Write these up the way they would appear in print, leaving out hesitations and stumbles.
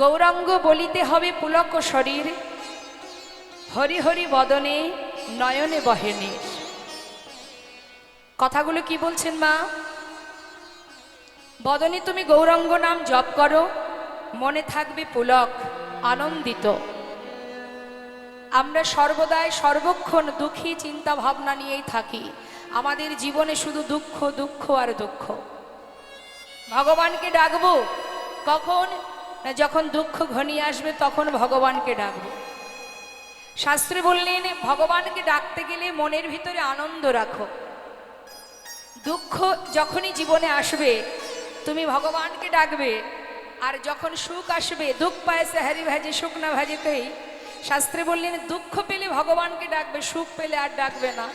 গৌরাঙ্গ বলিতে হবে পুলক শরীর, হরি হরি বদনে নয়নে বহে নীর। কথাগুলো কি বলছেন মা? বদনে তুমি গৌরাঙ্গ নাম জপ করো, মনে থাকবে পুলক আনন্দিত। আমরা সর্বদাই সর্বক্ষণ দুঃখী চিন্তা ভাবনা নিয়েই থাকি। আমাদের জীবনে শুধু দুঃখ দুঃখ আর দুঃখ। ভগবানকে ডাকবো কখন? না যখন দুঃখ ঘনিয়ে আসবে তখন ভগবানকে ডাকবো। শাস্ত্রে বললেন ভগবানকে ডাকতে গেলে মনের ভিতরে আনন্দ রাখো। দুঃখ যখনই জীবনে আসবে তুমি ভগবানকে ডাকবে, আর যখন সুখ আসবে দুঃখ পায় হারি ভাজে সুখ না ভাজেতেই। শাস্ত্রে বললেন দুঃখ পেলে ভগবানকে ডাকবে, সুখ পেলে আর ডাকবে না।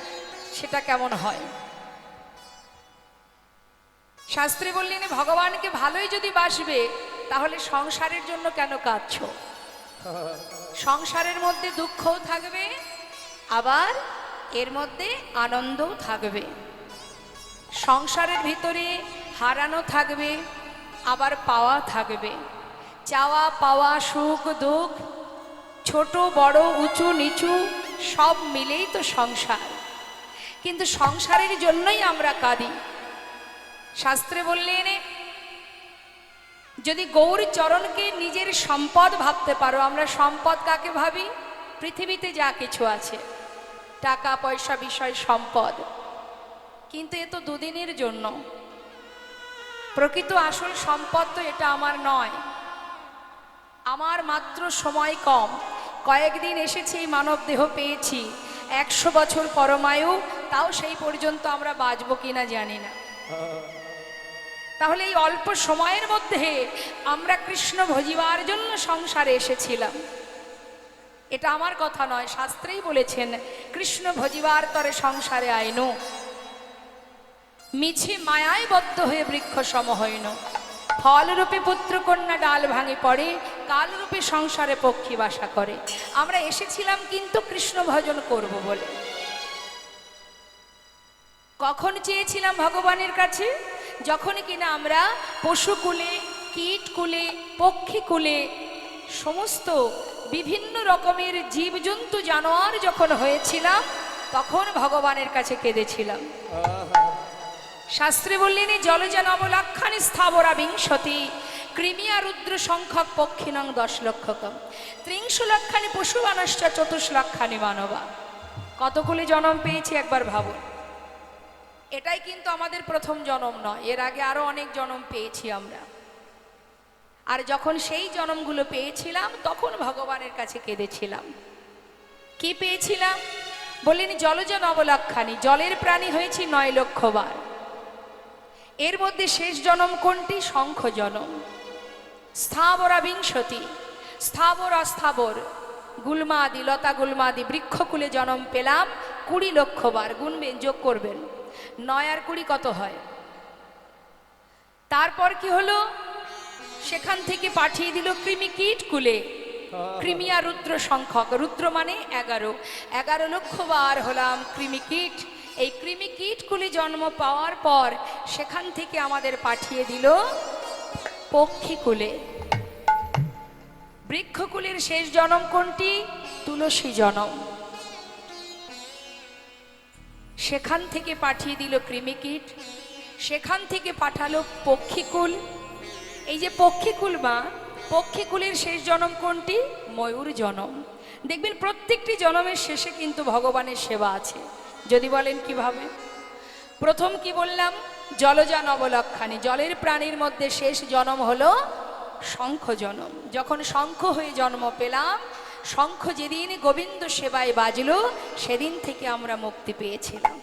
সেটা কেমন হয়? শাস্ত্রে বললেন ভগবানকে ভালোই যদি বাসবে তাহলে সংসারের জন্য কেন কাঁদছো? সংসারের মধ্যে দুঃখও থাকবে, আবার এর মধ্যে আনন্দও থাকবে। সংসারের ভিতরে হারানো থাকবে, আবার পাওয়া থাকবে। চাওয়া পাওয়া সুখ দুঃখ, ছোট বড় উঁচু নিচু সব মিলেই তো সংসার। কিন্তু সংসারের জন্যই আমরা কাঁদি। শাস্ত্রে বললেন যদি গৌর চরণকে নিজের সম্পদ ভাবতে পারো। আমরা সম্পদ কাকে ভাবি? পৃথিবীতে যা কিছু আছে, টাকা পয়সা বিষয় সম্পদ, কিন্তু এ তো দুদিনের জন্য। প্রকৃত আসল সম্পদ তো এটা আমার নয়। আমার মাত্র সময় কম, কয়েকদিন এসেছি এই মানব দেহ পেয়েছি। 100 বছর পরমায়ু, তাও সেই পর্যন্ত আমরা বাঁচবো কিনা জানি না। তাহলে এই অল্প সময়ের মধ্যে আমরা কৃষ্ণ ভজিবার জন্য সংসারে এসেছিলাম। এটা আমার কথা নয়, শাস্ত্রেই বলেছেন কৃষ্ণ ভজিবার তরে সংসারে আইনু, মিছে মায়ায় বদ্ধ হয়ে বৃক্ষ সম হইন। ফলরূপে পুত্র কন্যা ডাল ভাঙে পড়ে, কালরূপে সংসারে পক্ষী বাসা করে। আমরা এসেছিলাম কিন্তু কৃষ্ণ ভজন করব বলে। কখন চেয়েছিলাম ভগবানের কাছে? যখন কিনা আমরা পশুকুলে, কীটকুলে, পক্ষীকুলে সমস্ত বিভিন্ন রকমের জীবজন্তু জানোয়ার যখন হয়েছিলাম তখন ভগবানের কাছে কেঁদেছিলাম। শাস্ত্রে বললেন জলজা নবলক্ষানি স্থাবরা বিংশতি, কৃমিয়া রুদ্র সংখ্যক পক্ষিণং 10 লক্ষকম, 30 লক্ষানি পশু মানুষ্টা 24 লক্ষানি মানবা। কতগুলি জন্ম পেয়েছি একবার ভাবুন। এটাই কিন্তু আমাদের প্রথম জন্ম নয়, এর আগে আরো অনেক জন্ম পেয়েছি আমরা। আর যখন সেই জন্মগুলো পেয়েছিলাম তখন ভগবানের কাছে কেঁদেছিলাম। কি পেয়েছিলাম? বললেন জলজা নবলক্ষানি, জলের প্রাণী হয়েছি 9 লক্ষ বার। এর মধ্যে শেষ জন্ম কোনটি? শঙ্খ জন্ম। স্থাবরা বিংশতি, স্থাবর অস্থাবর গুলমাদি লতা গুলমাদি বৃক্ষকুলে জন্ম পেলাম 20 লক্ষ বার। গুনবেন, যোগ করবেন, 9 আর 20 কত হয়? তারপর কি হলো? সেখান থেকে পাঠিয়ে দিল কৃমি কীট কুলে, কৃমিয়া রুদ্র সংখ্যক, রুদ্র মানে 11 লক্ষ বার হলাম কৃমি কীট। এই কৃমি কীট কুলে জন্ম পাওয়ার পর সেখান থেকে আমাদের পাঠিয়ে দিল পক্ষী কুলে। বৃক্ষকুলের শেষ জন্ম কোনটি? তুলসী জন্ম। সেখান থেকে পাঠিয়ে দিল কৃমিকীট, সেখান থেকে পাঠালো পক্ষীকুল। এই যে পক্ষীকুল বা পক্ষীকুলের শেষ জন্ম কোনটি? ময়ূর জন্ম। দেখবেন প্রত্যেকটি জন্মের শেষে কিন্তু ভগবানের সেবা আছে। যদি বলেন কিভাবে? প্রথম কি বললাম? জলজা নবলক্ষানি, জলের প্রাণীর মধ্যে শেষ জন্ম হলো শঙ্খ জন্ম। যখন শঙ্খ হয়ে জন্ম পেলাম, শঙ্খ যেদিন গোবিন্দ সেবায় বাজলো সেদিন থেকে আমরা মুক্তি পেয়েছিলাম।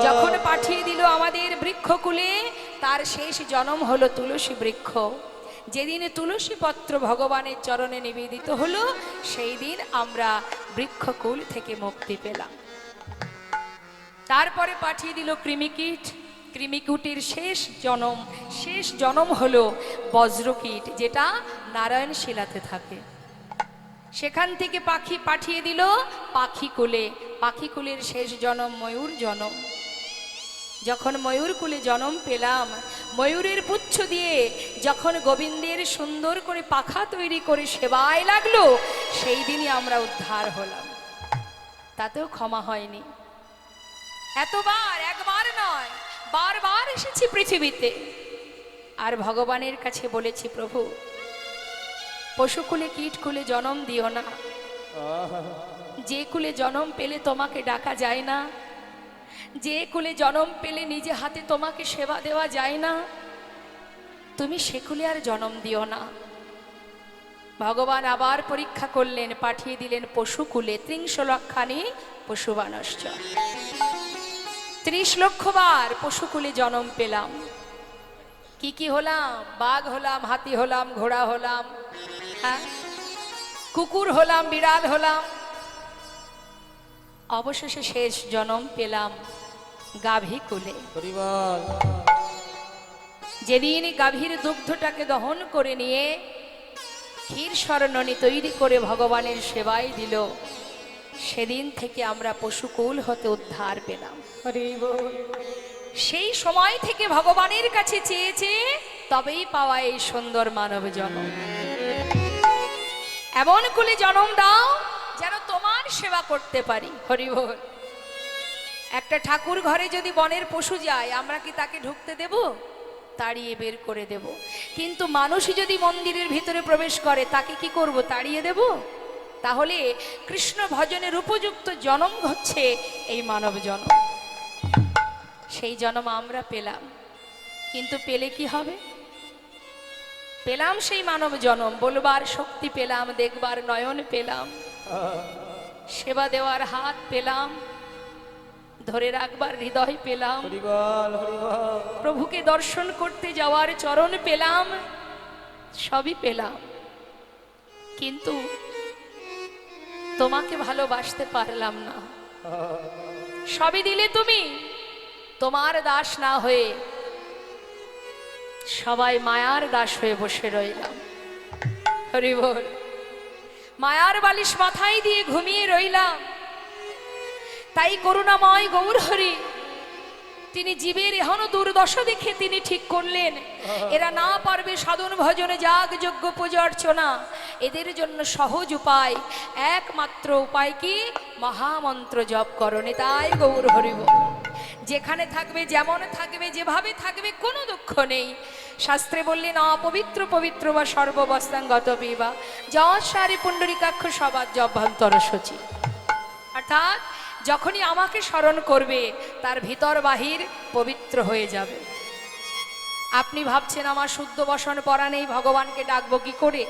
যখন পাঠিয়ে দিল আমাদের বৃক্ষকুলে, তার শেষ জন্ম হলো তুলসী বৃক্ষ। যেদিন তুলসী পত্র ভগবানের চরণে নিবেদিত হলো সেই দিন আমরা বৃক্ষকুল থেকে মুক্তি পেলাম। তারপরে পাঠিয়ে দিল কৃমিকীট। কৃমিকীটের শেষ জন্ম হলো বজ্রকীট, যেটা নারায়ণ শিলাতে থাকে। সেখান থেকে পাখি পাঠিয়ে দিল পাখিকুলে। পাখিকুলের শেষ জন্ম ময়ূর জন্ম। যখন ময়ূরকুলে জন্ম পেলাম, ময়ূরের পুচ্ছ দিয়ে যখন গোবিন্দের সুন্দর করে পাখা তৈরি করে সেবায় লাগলো, সেই দিনই আমরা উদ্ধার হলাম। তাতেও ক্ষমা হয়নি। এতবার, একবার নয়, বারবার এসেছি পৃথিবীতে, আর ভগবানের কাছে বলেছি, প্রভু পশুকুলে কীটকুলে জন্ম দিও না। যে কুলে জন্ম পেলে তোমাকে ডাকা যায় না, যে কুলে জন্ম পেলে নিজে হাতে তোমাকে সেবা দেওয়া যায় না, তুমি সে কুলে আর জন্ম দিও না। ভগবান আবার পরীক্ষা করলেন, পাঠিয়ে দিলেন পশুকুলে। ৩০ লক্ষানি পশুবানশ্চ, ৩০ লক্ষ বার পশুকুলে জন্ম পেলাম। কি কি হলাম? বাঘ হলাম, হাতি হলাম, ঘোড়া হলাম, হ্যাঁ, কুকুর হলাম, বিড়াল হলাম। অবশেষে শেষ জন্ম পেলাম গাভী কুলে। যেদিন গাভীর দুগ্ধটাকে দহন করে নিয়ে ক্ষীর স্বর্ণনী তৈরি করে ভগবানের সেবায় দিল, সেদিন থেকে আমরা পশুকুল হতে উদ্ধার পেলাম। সেই সময় থেকে ভগবানের কাছে চেয়েছে, তবেই পাওয়া এই সুন্দর মানব জন্ম। এমন কুলে জন্ম দাও যেন তোমার সেবা করতে পারি। হরি বল। একটা ঠাকুর ঘরে যদি বনের পশু যায়, আমরা কি তাকে ঢুকতে দেব? তাড়িয়ে বের করে দেব। কিন্তু মানুষই যদি মন্দিরের ভিতরে প্রবেশ করে, তাকে কি করব? তাড়িয়ে দেব? তাহলে কৃষ্ণ ভজনের উপযুক্ত জন্ম হচ্ছে এই মানব জন্ম। সেই জন্ম আমরা পেলাম, কিন্তু পেলে কি হবে? পেলাম সেই মানব জন্ম, বলবার শক্তি পেলাম, দেখবার নয়ন পেলাম, সেবা দেওয়ার হাত পেলাম, ধরে রাখবার হৃদয় পেলাম, প্রভুকে দর্শন করতে যাওয়ার চরণ পেলাম, সবই পেলাম। কিন্তু তোমাকে ভালোবাসতে পারলাম না। সবই দিলে তুমি, তোমার দাস না হয়ে সবাই মায়ার দাস হয়ে বসে রইলাম। হরি বল। মায়ার বালিশ মাথায় দিয়ে ঘুমিয়ে রইলাম। তাই করুণাময় গৌর হরি তিনি জীবের এখনো দুর্দশা দেখে তিনি ঠিক করলেন, এরা না পারবে সাধন ভজনে, যাগ যজ্ঞ পূজা অর্চনা। এদের জন্য সহজ উপায়, একমাত্র উপায় কি? মহামন্ত্র জপ করণে। তাই গৌর হরি বল। যেখানে থাকবে, যেমন থাকবে, যেভাবে থাকবে, কোনো দুঃখ নেই। শাস্ত্রে বললেন, অপবিত্র পবিত্র বা সর্ববস্তাঙ্গত বিবা যশারি পুণ্ডরিকাক্ষ সবাদ জভ্যন্তর সচি। অর্থাৎ যখনই আমাকে স্মরণ করবে, তার ভিতর বাহির পবিত্র হয়ে যাবে। আপনি ভাবছেন আমার শুদ্ধ বসন পরা নেই, ভগবানকে ডাকবো কি করে?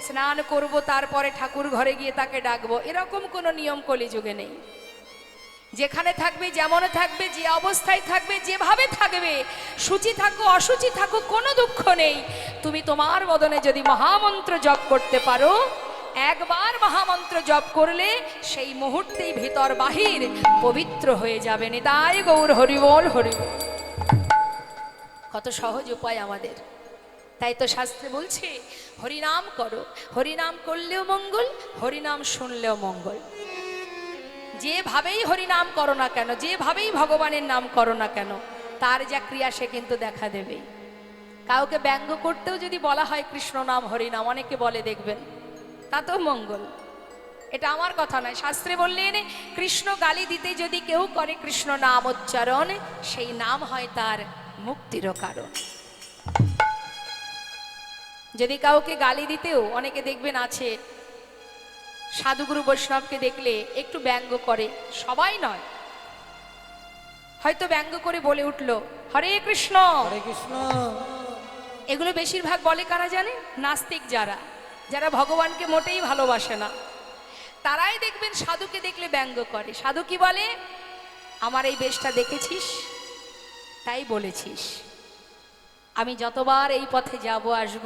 স্নান করব, তারপরে ঠাকুর ঘরে গিয়ে তাকে ডাকবো, এরকম কোনো নিয়ম কলিযুগে নেই। যেখানে থাকবে, যেমন থাকবে, যে অবস্থায় থাকবে, যেভাবে থাকবে, সূচি থাকো অসুচি থাকো, কোনো দুঃখ নেই। তুমি তোমার বদনে যদি মহামন্ত্র জপ করতে পারো, একবার মহামন্ত্র জপ করলে সেই মুহূর্তেই ভিতর বাহির পবিত্র হয়ে যাবে। নিতাই গৌর হরি বল। হরি বল। কত সহজ উপায় আমাদের। তাই তো শাস্ত্রে বলছে, হরিনাম করো। হরিনাম করলেও মঙ্গল, হরিনাম শুনলেও মঙ্গল। যেভাবেই হরিনাম করো না কেন, যেভাবেই ভগবানের নাম করো না কেন, তার যা ক্রিয়া সে কিন্তু দেখা দেবে। কাউকে ব্যঙ্গ করতেও যদি বলা হয় কৃষ্ণ নাম হরিনাম, অনেকে বলে দেখবেন, তাতেও মঙ্গল। এটা আমার কথা নয়, শাস্ত্রে বললেন কৃষ্ণ গালি দিতে যদি কেউ করে কৃষ্ণ নাম উচ্চারণ, সেই নাম হয় তার মুক্তির কারণ। যদি কাউকে গালি দিতেও, অনেকে দেখবেন আছে সাধুগুরু বৈষ্ণবকে দেখলে একটু ব্যঙ্গ করে, সবাই নয়, হয়তো ব্যঙ্গ করে বলে উঠলো হরে কৃষ্ণ হরে কৃষ্ণ। এগুলো বেশিরভাগ বলে কারা জানে? নাস্তিক যারা, যারা ভগবানকে মোটেই ভালোবাসে না, তারাই দেখবেন সাধুকে দেখলে ব্যঙ্গ করে। সাধু কি বলে? আমার এই বেশটা দেখেছিস, তাই বলেছিস। আমি যতবার এই পথে যাব আসব,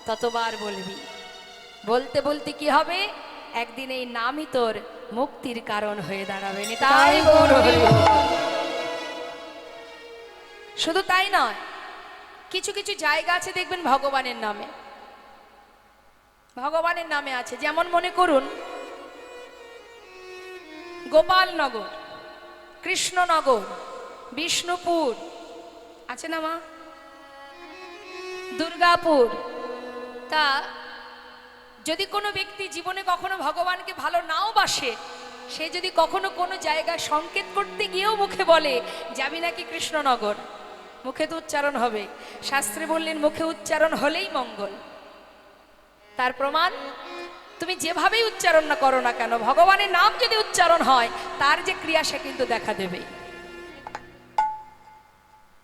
ততবার বলবি। বলতে বলতে কি হবে? একদিন এই নামই তোর মুক্তির কারণ হয়ে দাঁড়াবে। তাই গৌর হরি বল। শুধু তাই নয়, কিছু কিছু জায়গা আছে দেখবেন ভগবানের নামে, ভগবানের নামে আছে। যেমন মনে করুন গোপালনগর, কৃষ্ণনগর, বিষ্ণুপুর আছে না মা, দুর্গাপুর। তা যদি কোনো ব্যক্তি জীবনে কখনো ভগবানকে ভালো নাও বাসে, সে যদি কখনো কোনো জায়গায় সংকেত করতে গিয়েও মুখে বলে যাবি নাকি কৃষ্ণনগর, মুখে তো উচ্চারণ হবে। শাস্ত্রে বললেন মুখে উচ্চারণ হলেই মঙ্গল। তার প্রমাণ তুমি যেভাবেই উচ্চারণ না করো না কেন, ভগবানের নাম যদি উচ্চারণ হয় তার যে ক্রিয়া সে কিন্তু দেখা দেবে।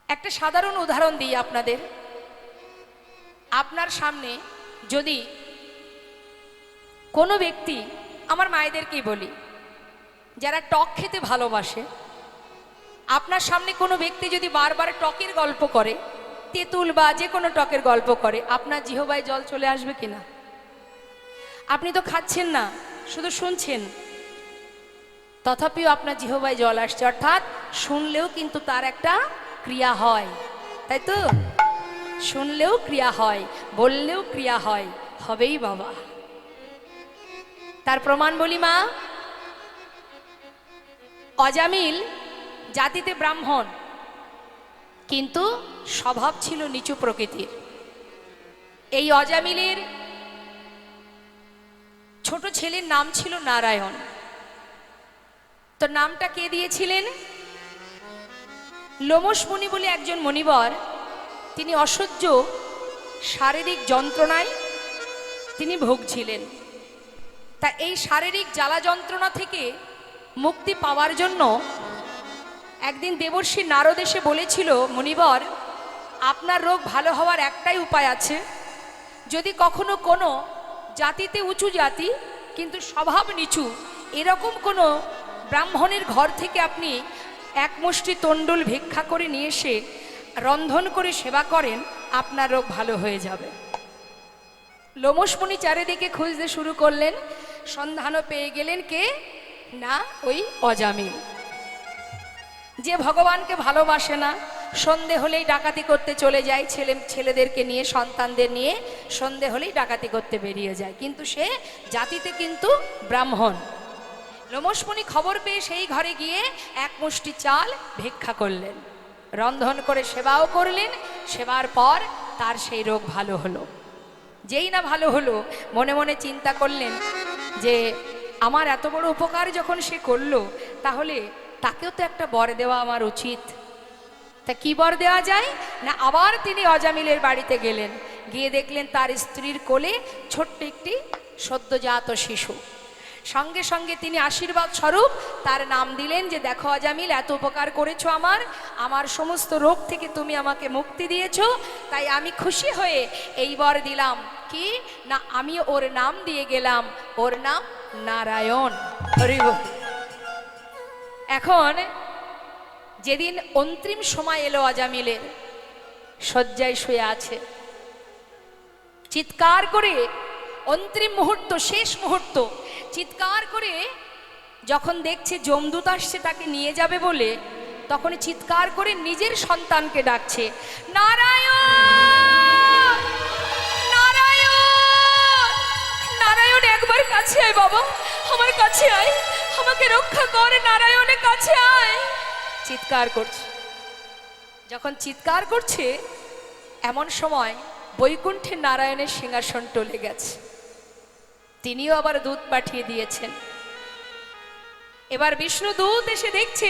একটা সাধারণ উদাহরণ দিই আপনাদের। আপনার সামনে যদি কোনো ব্যক্তি, আমার মায়েদেরকেই বলি যারা টক খেতে ভালোবাসে, আপনার সামনে কোনো ব্যক্তি যদি বারবার টকের গল্প করে, তেঁতুল বা যে কোনো টকের গল্প করে, আপনার জিহ্বায় জল চলে আসবে কিনা? আপনি তো খাচ্ছেন না, শুধু শুনছেন, তথাপিও আপনার জিহ্বায় জল আসছে, অর্থাৎ শুনলেও কিন্তু তার একটা ক্রিয়া হয়, তাই তো? শুনলেও ক্রিয়া হয়, বললেও ক্রিয়া হয়, হবেই বাবা। তার প্রমাণ বলি মা, অজামিল জাতিতে ব্রাহ্মণ, কিন্তু স্বভাব ছিল নিচু প্রকৃতির। এই অজামিলের ছোট ছেলের নাম ছিল নারায়ণ। তো নামটা কে দিয়েছিলেন? লোমশ মুনি বলে একজন মণিবর, তিনি অসহ্য শারীরিক যন্ত্রণায় তিনি ভুগছিলেন। তা এই শারীরিক জ্বালা যন্ত্রণা থেকে মুক্তি পাওয়ার জন্য একদিন দেবর্ষি নারদ এসে বলেছিল, মণিবর আপনার রোগ ভালো হওয়ার একটাই উপায় আছে, যদি কখনো কোনো জাতিতে উঁচু জাতি কিন্তু স্বভাব নিচু এরকম কোনো ব্রাহ্মণের ঘর থেকে আপনি এক মুষ্টি তণ্ডুল ভিক্ষা করে নিয়ে এসে রন্ধন করে সেবা করেন, আপনার রোগ ভালো হয়ে যাবে। লোমশ মুনি চারিদিকে খুঁজতে শুরু করলেন, সন্ধানও পেয়ে গেলেন কে না, ওই অজামিল, যে ভগবানকে ভালোবাসে না, সন্ধে হলেই ডাকাতি করতে চলে যায়, ছেলেদেরকে নিয়ে, সন্তানদের নিয়ে সন্ধে হলেই ডাকাতি করতে বেরিয়ে যায়, কিন্তু সে জাতিতে কিন্তু ব্রাহ্মণ। লোমশ মুনি খবর পেয়ে সেই ঘরে গিয়ে এক মুষ্টি চাল ভিক্ষা করলেন, রন্ধন করে সেবাও করলেন। সেবার পর তার সেই রোগ ভালো হলো। যেই না ভালো হলো, মনে মনে চিন্তা করলেন যে আমার এত বড় উপকার যখন সে করলো, তাহলে তাকেও তো একটা বর দেওয়া আমার উচিত। তা কি বর দেওয়া যায় না, আবার তিনি অজামিলের বাড়িতে গেলেন, গিয়ে দেখলেন তার স্ত্রীর কোলে ছোট্ট একটি সদ্যজাত শিশু। সঙ্গে সঙ্গে তিনি আশীর্বাদ স্বরূপ তার নাম দিলেন যে দেখো অজামিল, এত উপকার করেছো আমার সমস্ত রোগ থেকে তুমি আমাকে মুক্তি দিয়েছো, তাই আমি খুশি হয়ে এই বর দিলাম কি না, আমি ওর নাম দিয়ে গেলাম, ওর নাম নারায়ণ। হরি বল। এখন যেদিন অন্তিম সময় এলো, অজামিলের শয্যায় শুয়ে আছে, চিৎকার করে অন্তিম মুহূর্ত, শেষ মুহূর্ত, চিৎকার করে যখন দেখছে যমদূত আসছে তাকে নিয়ে যাবে বলে, তখন চিৎকার করে নিজের সন্তানকে ডাকছে, নারায়ণ নারায়ণ নারায়ণ, একবার কাছে আয় বাবা, আমার কাছে আয়, আমাকে রক্ষা কর, নারায়ণের কাছে আয়। চিৎকার করছে। যখন চিৎকার করছে, এমন সময় বৈকুণ্ঠে নারায়ণের সিংহাসন টলে গেছে, তিনিও আবার দূত পাঠিয়ে দিয়েছেন। এবার বিষ্ণু দূত এসে দেখছে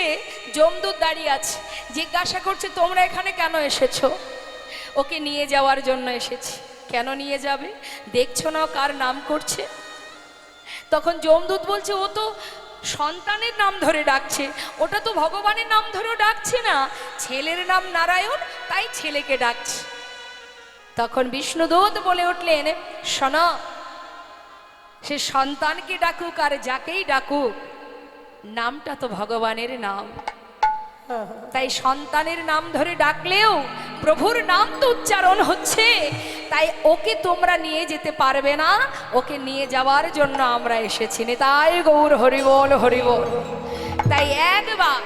যমদূত দাঁড়িয়ে আছে, জিজ্ঞাসা করছে তোমরা এখানে কেন এসেছো? ওকে নিয়ে যাওয়ার জন্য এসেছি। কেন নিয়ে যাবে? দেখছো না কার নাম করছে? তখন যমদূত বলছে ও তো সন্তানের নাম ধরে ডাকছে, ওটা তো ভগবানের নাম ধরেও ডাকছে না, ছেলের নাম নারায়ণ, তাই ছেলেকে ডাকছে। তখন বিষ্ণুদূত বলে উঠলেন, শোনো, সে সন্তানকে ডাকুক আর যাকেই ডাকুক, নামটা তো ভগবানের নাম, তাই সন্তানের নাম ধরে ডাকলেও প্রভুর নাম তো উচ্চারণ হচ্ছে, তাই ওকে তোমরা নিয়ে যেতে পারবে না, ওকে নিয়ে যাওয়ার জন্য আমরা এসেছি। তাই গৌর হরিবল হরিবল। তাই একবার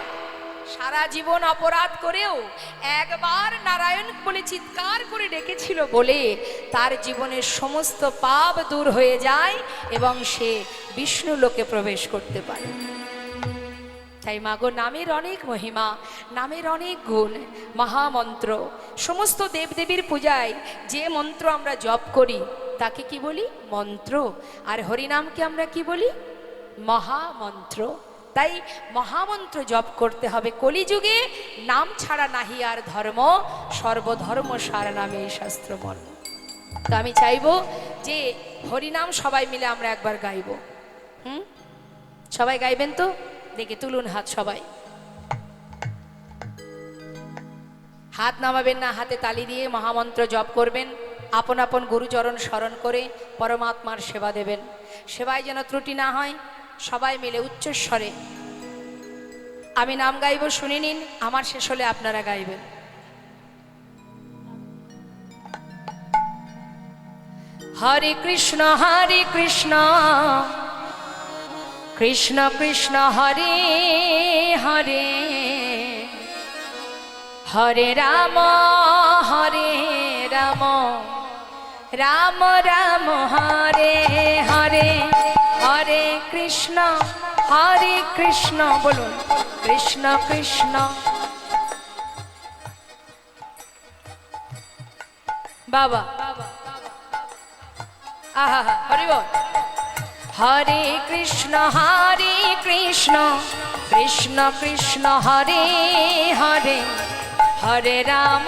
সারা জীবন অপরাধ করেও একবার নারায়ণ বলে চিৎকার করে ডেকেছিল বলে তার জীবনের সমস্ত পাপ দূর হয়ে যায় এবং সে বিষ্ণু লোকে প্রবেশ করতে পারে। তাই মাগো নামের অনেক মহিমা, নামের অনেক গুণ, মহামন্ত্র। সমস্ত দেবদেবীর পূজায় যে মন্ত্র আমরা জপ করি তাকে কি বলি? মন্ত্র। আর হরিনামকে আমরা কি বলি? মহামন্ত্র। তাই মহামন্ত্র জপ করতে হবে। কলিযুগে নাম ছাড়া নাহি আর ধর্ম, সর্বধর্ম সার নামে শাস্ত্র মর্ম। তো আমি চাইবো যে হরিনাম সবাই মিলে আমরা একবার গাইব। সবাই গাইবেন তো? দেখে তুলুন হাত সবাই। হাত নামাবেন না, হাতে তালি দিয়ে মহামন্ত্র জপ করবেন। আপন আপন গুরুচরণ স্মরণ করে পরমাত্মার সেবা দেবেন। সেবায় যেন ত্রুটি না হয়। সবাই মিলে উচ্চস্বরে আমি নাম গাইব, শুনে নিন। আমার শেষ হলে আপনারা গাইবেন। হরে কৃষ্ণ কৃষ্ণ কৃষ্ণ হরে হরে, হরে রাম রাম রাম হরে হরে, হরে কৃষ্ণ বলুন, কৃষ্ণ কৃষ্ণ। বাবা আহা হরি বল। হরে কৃষ্ণ কৃষ্ণ কৃষ্ণ হরে হরে, হরে রাম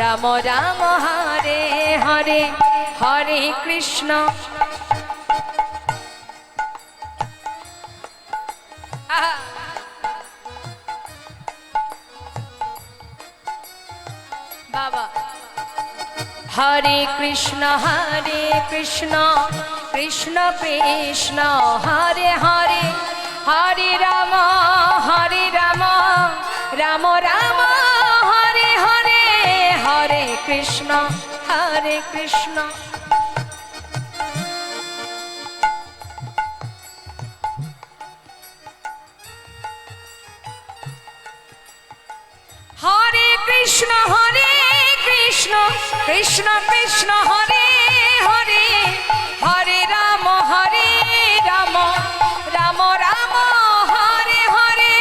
রাম রাম হরে হরে, হরে কৃষ্ণ। বাবা হরে কৃষ্ণ কৃষ্ণ কৃষ্ণ হরে হরে, হরে রাম রাম রাম হরে হরে, হরে কৃষ্ণ কৃষ্ণ। হরে কৃষ্ণ কৃষ্ণ কৃষ্ণ হরে হরে, হরে রাম রাম রাম হরে হরে।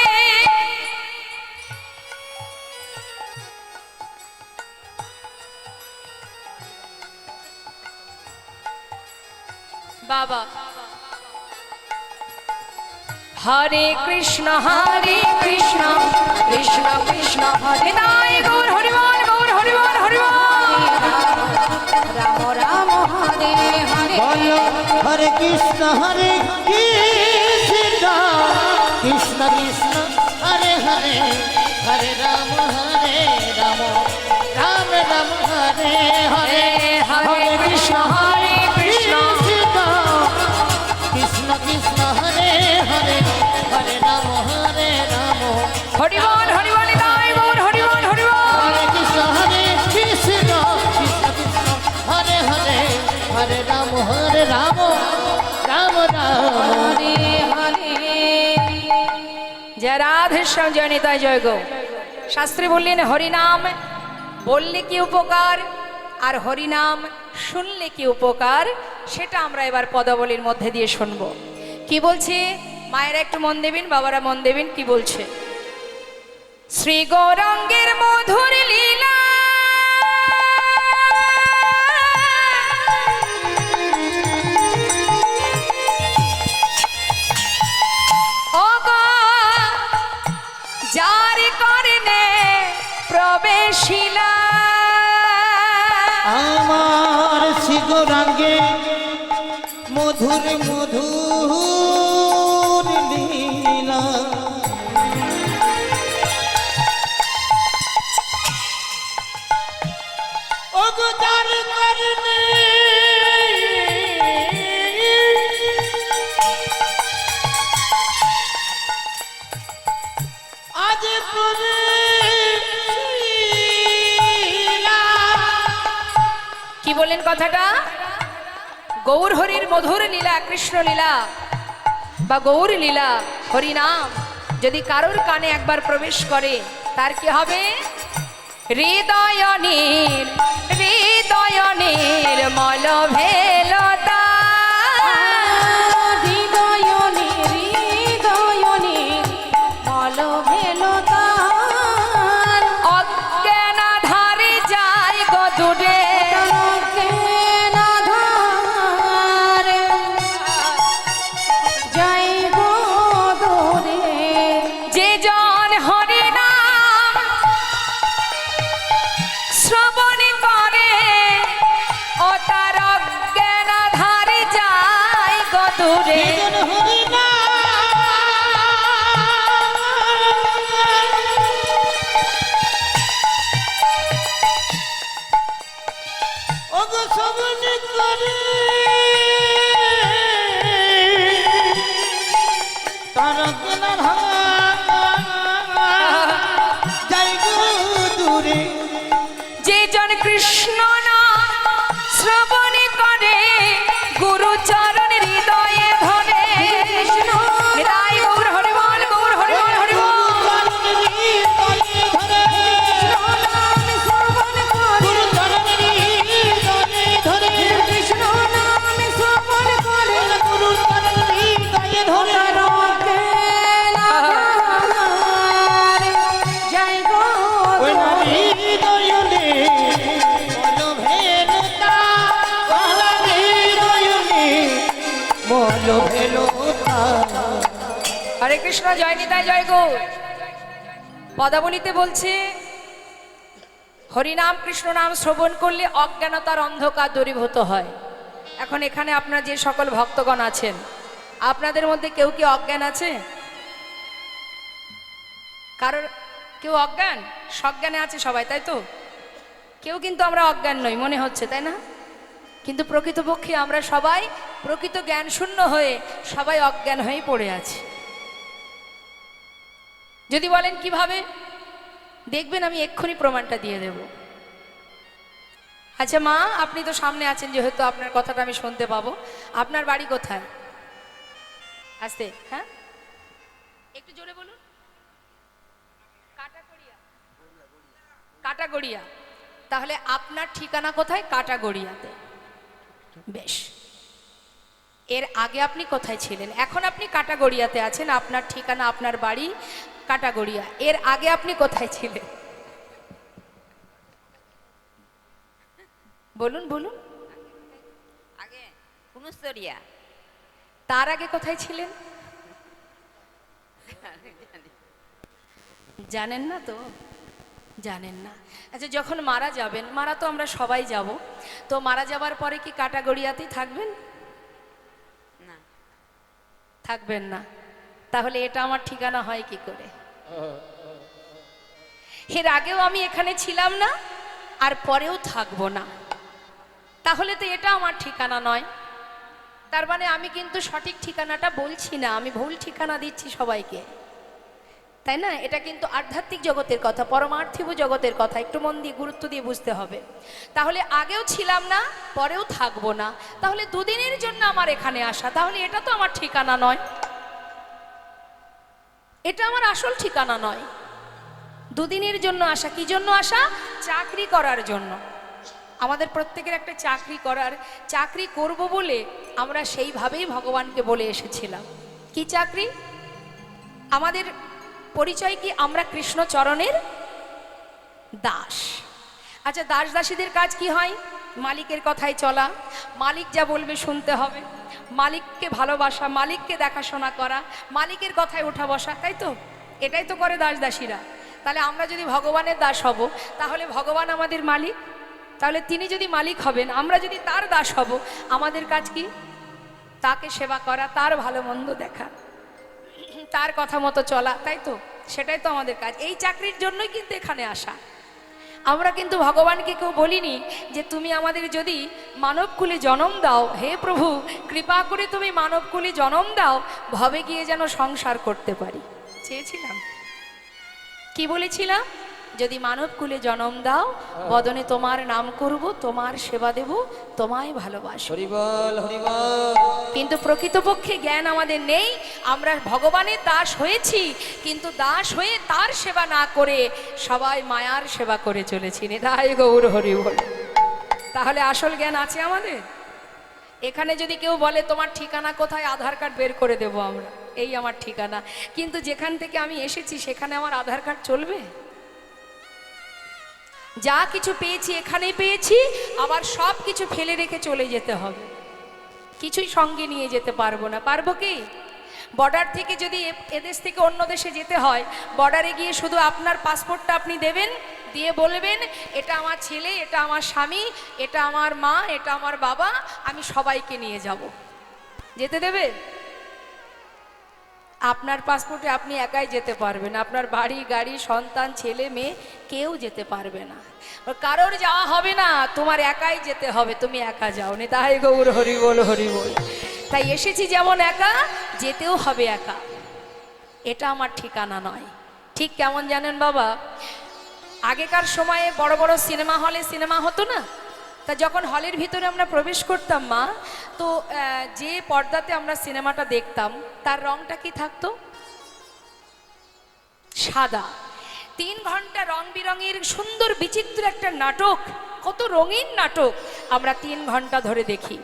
বাবা হরে কৃষ্ণ কৃষ্ণ কৃষ্ণ হরে নাই গৌর হরিবল, গৌর হরিবল, হরিবল রাম রাম হরে হরে। হরে কৃষ্ণ কৃষ্ণ কৃষ্ণ হরে হরে, হরে রাম রাম রাম হরে হরে, হরে কৃষ্ণ কৃষ্ণ কৃষ্ণ কৃষ্ণ হরে হরে, হরে রাম রাম হরিবল হরিবল নাই গৌর হরিবল, হরিবল হরে কৃষ্ণ কৃষ্ণ হরে হরে, হরে রাম রাম হরে হরে। জয় রাধে শ্যাম, জয় নিতাই, জয় গো। শাস্ত্রী বললেন হরিনাম বললে কি উপকার, আর হরিনাম শুনলে কি উপকার, সেটা আমরা এবার পদাবলীর মধ্যে দিয়ে শুনবো। কি বলছে মায়েরা একটু মন দেবেন, বাবারা মন দেবেন। কি বলছে? শ্রী গৌরাঙ্গের মধুর লীলা, যার করনে প্রবেশিলা, আমার শ্রী গৌরাঙ্গে মধুর মধুর লীলা, অবতার করনে আজ কি বললেন কথাটা? গৌর হরির মধুর লীলা, কৃষ্ণ লীলা বা গৌর লীলা, হরিনাম যদি কারোর কানে একবার প্রবেশ করে তার কি হবে? হৃদয় নির্মল ভেলতা, হৃদয় দূরে বেদন হরি না ওগো শ্রবণ করে তারক না যাই গো দূরে যে জন কৃষ্ণ নাম শ্রবণ করে গুরু চরণ হৃদয়ে ধরে কৃষ্ণ হৃদয় গৌর হরি বল গৌর হরি বল হরি বল কৃষ্ণ নাম শ্রবণ করে জয় গো হরে কৃষ্ণ জয় নিতাই জয় গো পদাবলিতে বলছে হরিনাম কৃষ্ণ নাম শ্রবণ করলে অজ্ঞানতার অন্ধকার দূরীভূত হয়। এখন এখানে আপনার যে সকল ভক্তগণ আছেন আপনাদের মধ্যে কেউ কি অজ্ঞান আছে? কারোর কেউ অজ্ঞান? সজ্ঞানে আছে সবাই, তাই তো? কেউ কিন্তু আমরা অজ্ঞান নই মনে হচ্ছে, তাই না? কিন্তু প্রকৃতপক্ষে আমরা সবাই প্রকৃত জ্ঞান শূন্য হয়ে সবাই অজ্ঞান হয়েই পড়ে আছি। যদি বলেন কিভাবে, দেখবেন আমি এক্ষুনি প্রমাণটা দিয়ে দেব। আচ্ছা মা, আপনি তো সামনে আছেন, যেহেতু আপনার কথাটা আমি শুনতে পাবো। আপনার বাড়ি কোথায়? আস্তে, হ্যাঁ একটু জোরে বলুন। কাটাগড়িয়া। কাটাগড়িয়া। তাহলে আপনার ঠিকানা কোথায়? কাটাগড়িয়াতে। বেশ, এর আগে আপনি কোথায় ছিলেন? এখন আপনি কাটাগড়িয়াতে আছেন, আপনার ঠিকানা আপনার বাড়ি কাটাগড়িয়া। এর আগে আপনি কোথায় ছিলেন? বলুন বলুন। আগে কুনুস্তরিয়া। তার আগে কোথায় ছিলেন? জানেন না তো? জানেন না। আচ্ছা, যখন মারা যাবেন, মারা তো আমরা সবাই যাব, তো মারা যাবার পরে কি কাটাগড়িয়াতেই থাকবেন? না, থাকবেন না। তাহলে এটা আমার ঠিকানা হয় কি করে? এর আগেও আমি এখানে ছিলাম না, আর পরেও থাকবো না, তাহলে তো এটা আমার ঠিকানা নয়। তার মানে আমি কিন্তু সঠিক ঠিকানাটা বলছি না, আমি ভুল ঠিকানা দিচ্ছি সবাইকে, তাই না? এটা কিন্তু আধ্যাত্মিক জগতের কথা, পরমার্থিক জগতের কথা, একটু মন দিয়ে গুরুত্ব দিয়ে বুঝতে হবে। তাহলে আগেও ছিলাম না, পরেও থাকবো না, তাহলে দুদিনের জন্য আমার এখানে আসা, তাহলে এটা তো আমার ঠিকানা নয়, এটা আমার আসল ঠিকানা নয়। দুদিনের জন্য আসা, কি জন্য আসা? চাকরি করার জন্য। আমাদের প্রত্যেকের একটা চাকরি করব বলে আমরা সেইভাবেই ভগবানকে বলে এসেছিলাম। কি চাকরি? আমাদের পরিচয় কি? আমরা কৃষ্ণ চরণের দাস। আচ্ছা, দাস দাসীদের কাজ কি হয়? মালিকের কথায় চলা, মালিক যা বলবে শুনতে হবে, মালিককে ভালোবাসা, মালিককে দেখাশোনা করা, মালিকের কথায় ওঠা বসা, তাই তো? এটাই তো করে দাস দাসীরা। তাহলে আমরা যদি ভগবানের দাস হব, তাহলে ভগবান আমাদের মালিক, তাহলে তিনি যদি মালিক হবেন, আমরা যদি তার দাস হব, আমাদের কাজ কি? তাকে সেবা করা, তার ভালো মন্দ দেখা, তার কথা মতো চলা, তাই তো? সেটাই তো আমাদের কাজ। এই চাকরির জন্যই কিন্তু এখানে আসা। আমরা কিন্তু ভগবানকে কেউ বলিনি যে তুমি আমাদের যদি মানবকুলে জন্ম দাও, হে প্রভু কৃপা করে তুমি মানবকুলে জন্ম দাও, ভবে গিয়ে যেন সংসার করতে পারি। চেয়েছিলাম, কি বলেছিলাম? যদি মানবকুলে জন্ম দাও, বদনে তোমার নাম করব, তোমার সেবা দেব, তোমায় ভালোবাসো। হরিবল হরিবল। কিন্তু প্রকৃতপক্ষে জ্ঞান আমাদের নেই। আমরা ভগবানের দাস হয়েছি, কিন্তু দাস হয়ে তার সেবা না করে সবাই মায়ার সেবা করে চলেছি। নিতাই গৌর হরি বল। তাহলে আসল জ্ঞান আছে আমাদের? এখানে যদি কেউ বলে তোমার ঠিকানা কোথায়, আধার কার্ড বের করে দেব আমরা, এই আমার ঠিকানা। কিন্তু যেখান থেকে আমি এসেছি সেখানে আমার আধার কার্ড চলবে? যা কিছু পেয়েছি এখানেই পেয়েছি, আবার সব কিছু ফেলে রেখে চলে যেতে হবে, কিছুই সঙ্গে নিয়ে যেতে পারবো না। পারবো কি? বর্ডার থেকে যদি এদেশ থেকে অন্য দেশে যেতে হয়, বর্ডারে গিয়ে শুধু আপনার পাসপোর্টটা আপনি দেবেন, দিয়ে বলবেন এটা আমার ছেলে, এটা আমার স্বামী, এটা আমার মা, এটা আমার বাবা, আমি সবাইকে নিয়ে যাব। যেতে দেবে? আপনার পাসপোর্টে আপনি একাই যেতে পারবেন, আপনার বাড়ি গাড়ি সন্তান ছেলে মেয়ে কেউ যেতে পারবে না। কারোর যাওয়া হবে না, তোমার একাই যেতে হবে, তুমি একা যাও নি। তাই গৌর হরি বল হরি বল। তাই এসেছি যেমন একা, যেতেও হবে একা। এটা আমার ঠিকানা নয়। ঠিক কেমন জানেন বাবা, আগেকার সময়ে বড় বড় সিনেমা হলে সিনেমা হতো না, তা যখন হলের ভিতরে আমরা প্রবেশ করতাম মা, তো যে পর্দাতে আমরা সিনেমাটা দেখতাম তার রংটা কি থাকতো? সাদা। 3 ঘন্টা রং বিরঙের সুন্দর বিচিত্র একটা নাটক, কত রঙিন নাটক আমরা 3 ঘন্টা ধরে দেখি।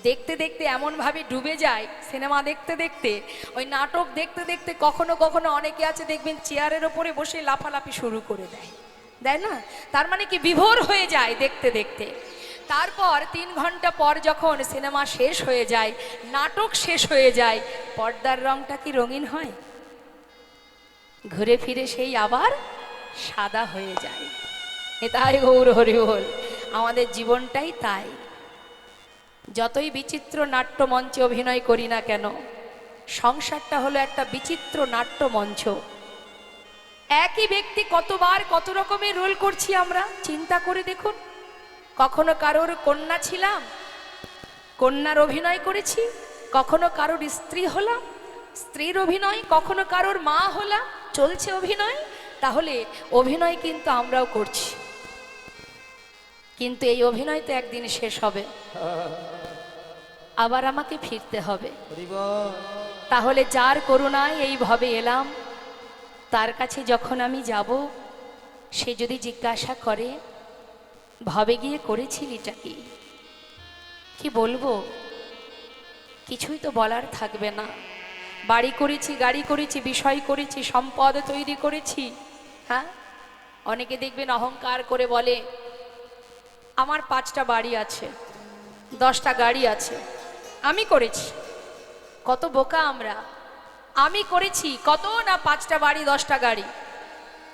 দেখতে দেখতে এমনভাবে ডুবে যায় সিনেমা দেখতে দেখতে, ওই নাটক দেখতে দেখতে কখনো কখনো অনেকে আছে দেখবেন চেয়ারের ওপরে বসে লাফালাফি শুরু করে দেয়, দেয় না? তার মানে কি বিভোর হয়ে যায় দেখতে দেখতে। তারপর 3 ঘন্টা পর যখন সিনেমা শেষ হয়ে যায়, নাটক শেষ হয়ে যায়, পর্দার রংটা কি রঙিন হয়? ঘুরে ফিরে সেই আবার সাদা হয়ে যায়। এটাই গৌর হরি বল। আমাদের জীবনটাই তাই। যতই বিচিত্র নাট্যমঞ্চে অভিনয় করি না কেন, সংসারটা হলো একটা বিচিত্র নাট্যমঞ্চ। একই ব্যক্তি কতবার কত রকমের রোল করছি আমরা, চিন্তা করে দেখুন। কখনো কারোর কন্যা ছিলাম, কন্যার অভিনয় করেছি, কখনো কারোর স্ত্রী হলাম, স্ত্রীর অভিনয়, কখনো কারোর মা হলাম, চলছে অভিনয়। তাহলে অভিনয় কিন্তু আমরাও করছি, কিন্তু এই অভিনয় তো একদিন শেষ হবে, আবার আমাকে ফিরতে হবে। তাহলে যার করুণায় এইভাবে এলাম, তার কাছে যখন আমি যাব, সে যদি জিজ্ঞাসা করে ভাবে গিয়ে করেছিলিটা কি, কি বলবো? কিছুই তো বলার থাকবে না। বাড়ি করেছি, গাড়ি করেছি, বিষয় করেছি, সম্পদ তৈরি করেছি। হ্যাঁ, অনেকে দেখবেন অহংকার করে বলে আমার 5টা বাড়ি আছে, 10টা গাড়ি আছে, আমি করেছি। কত বোকা আমরা! আমি করেছি কত না, 5টা বাড়ি 10টা গাড়ি।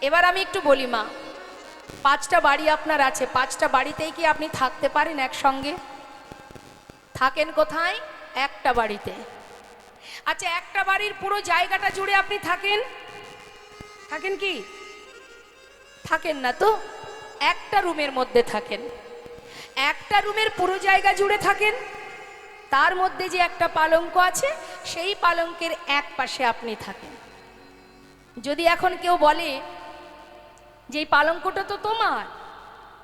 এবার আমি একটু বলি মা, 5টা বাড়ি আপনার আছে, 5টা বাড়িতেই কি আপনি থাকতে পারেন একসঙ্গে? থাকেন কোথায়? একটা বাড়িতে। আচ্ছা, একটা বাড়ির পুরো জায়গাটা জুড়ে আপনি থাকেন? থাকেন কি? থাকেন না তো। একটা রুমের মধ্যে থাকেন, একটা রুমের পুরো জায়গা জুড়ে থাকেন। তার মধ্যে যে একটা পালঙ্ক আছে, সেই পালঙ্কের এক পাশে আপনি থাকেন। যদি এখন কেউ বলে যে এই পালঙ্কটা তো তোমার,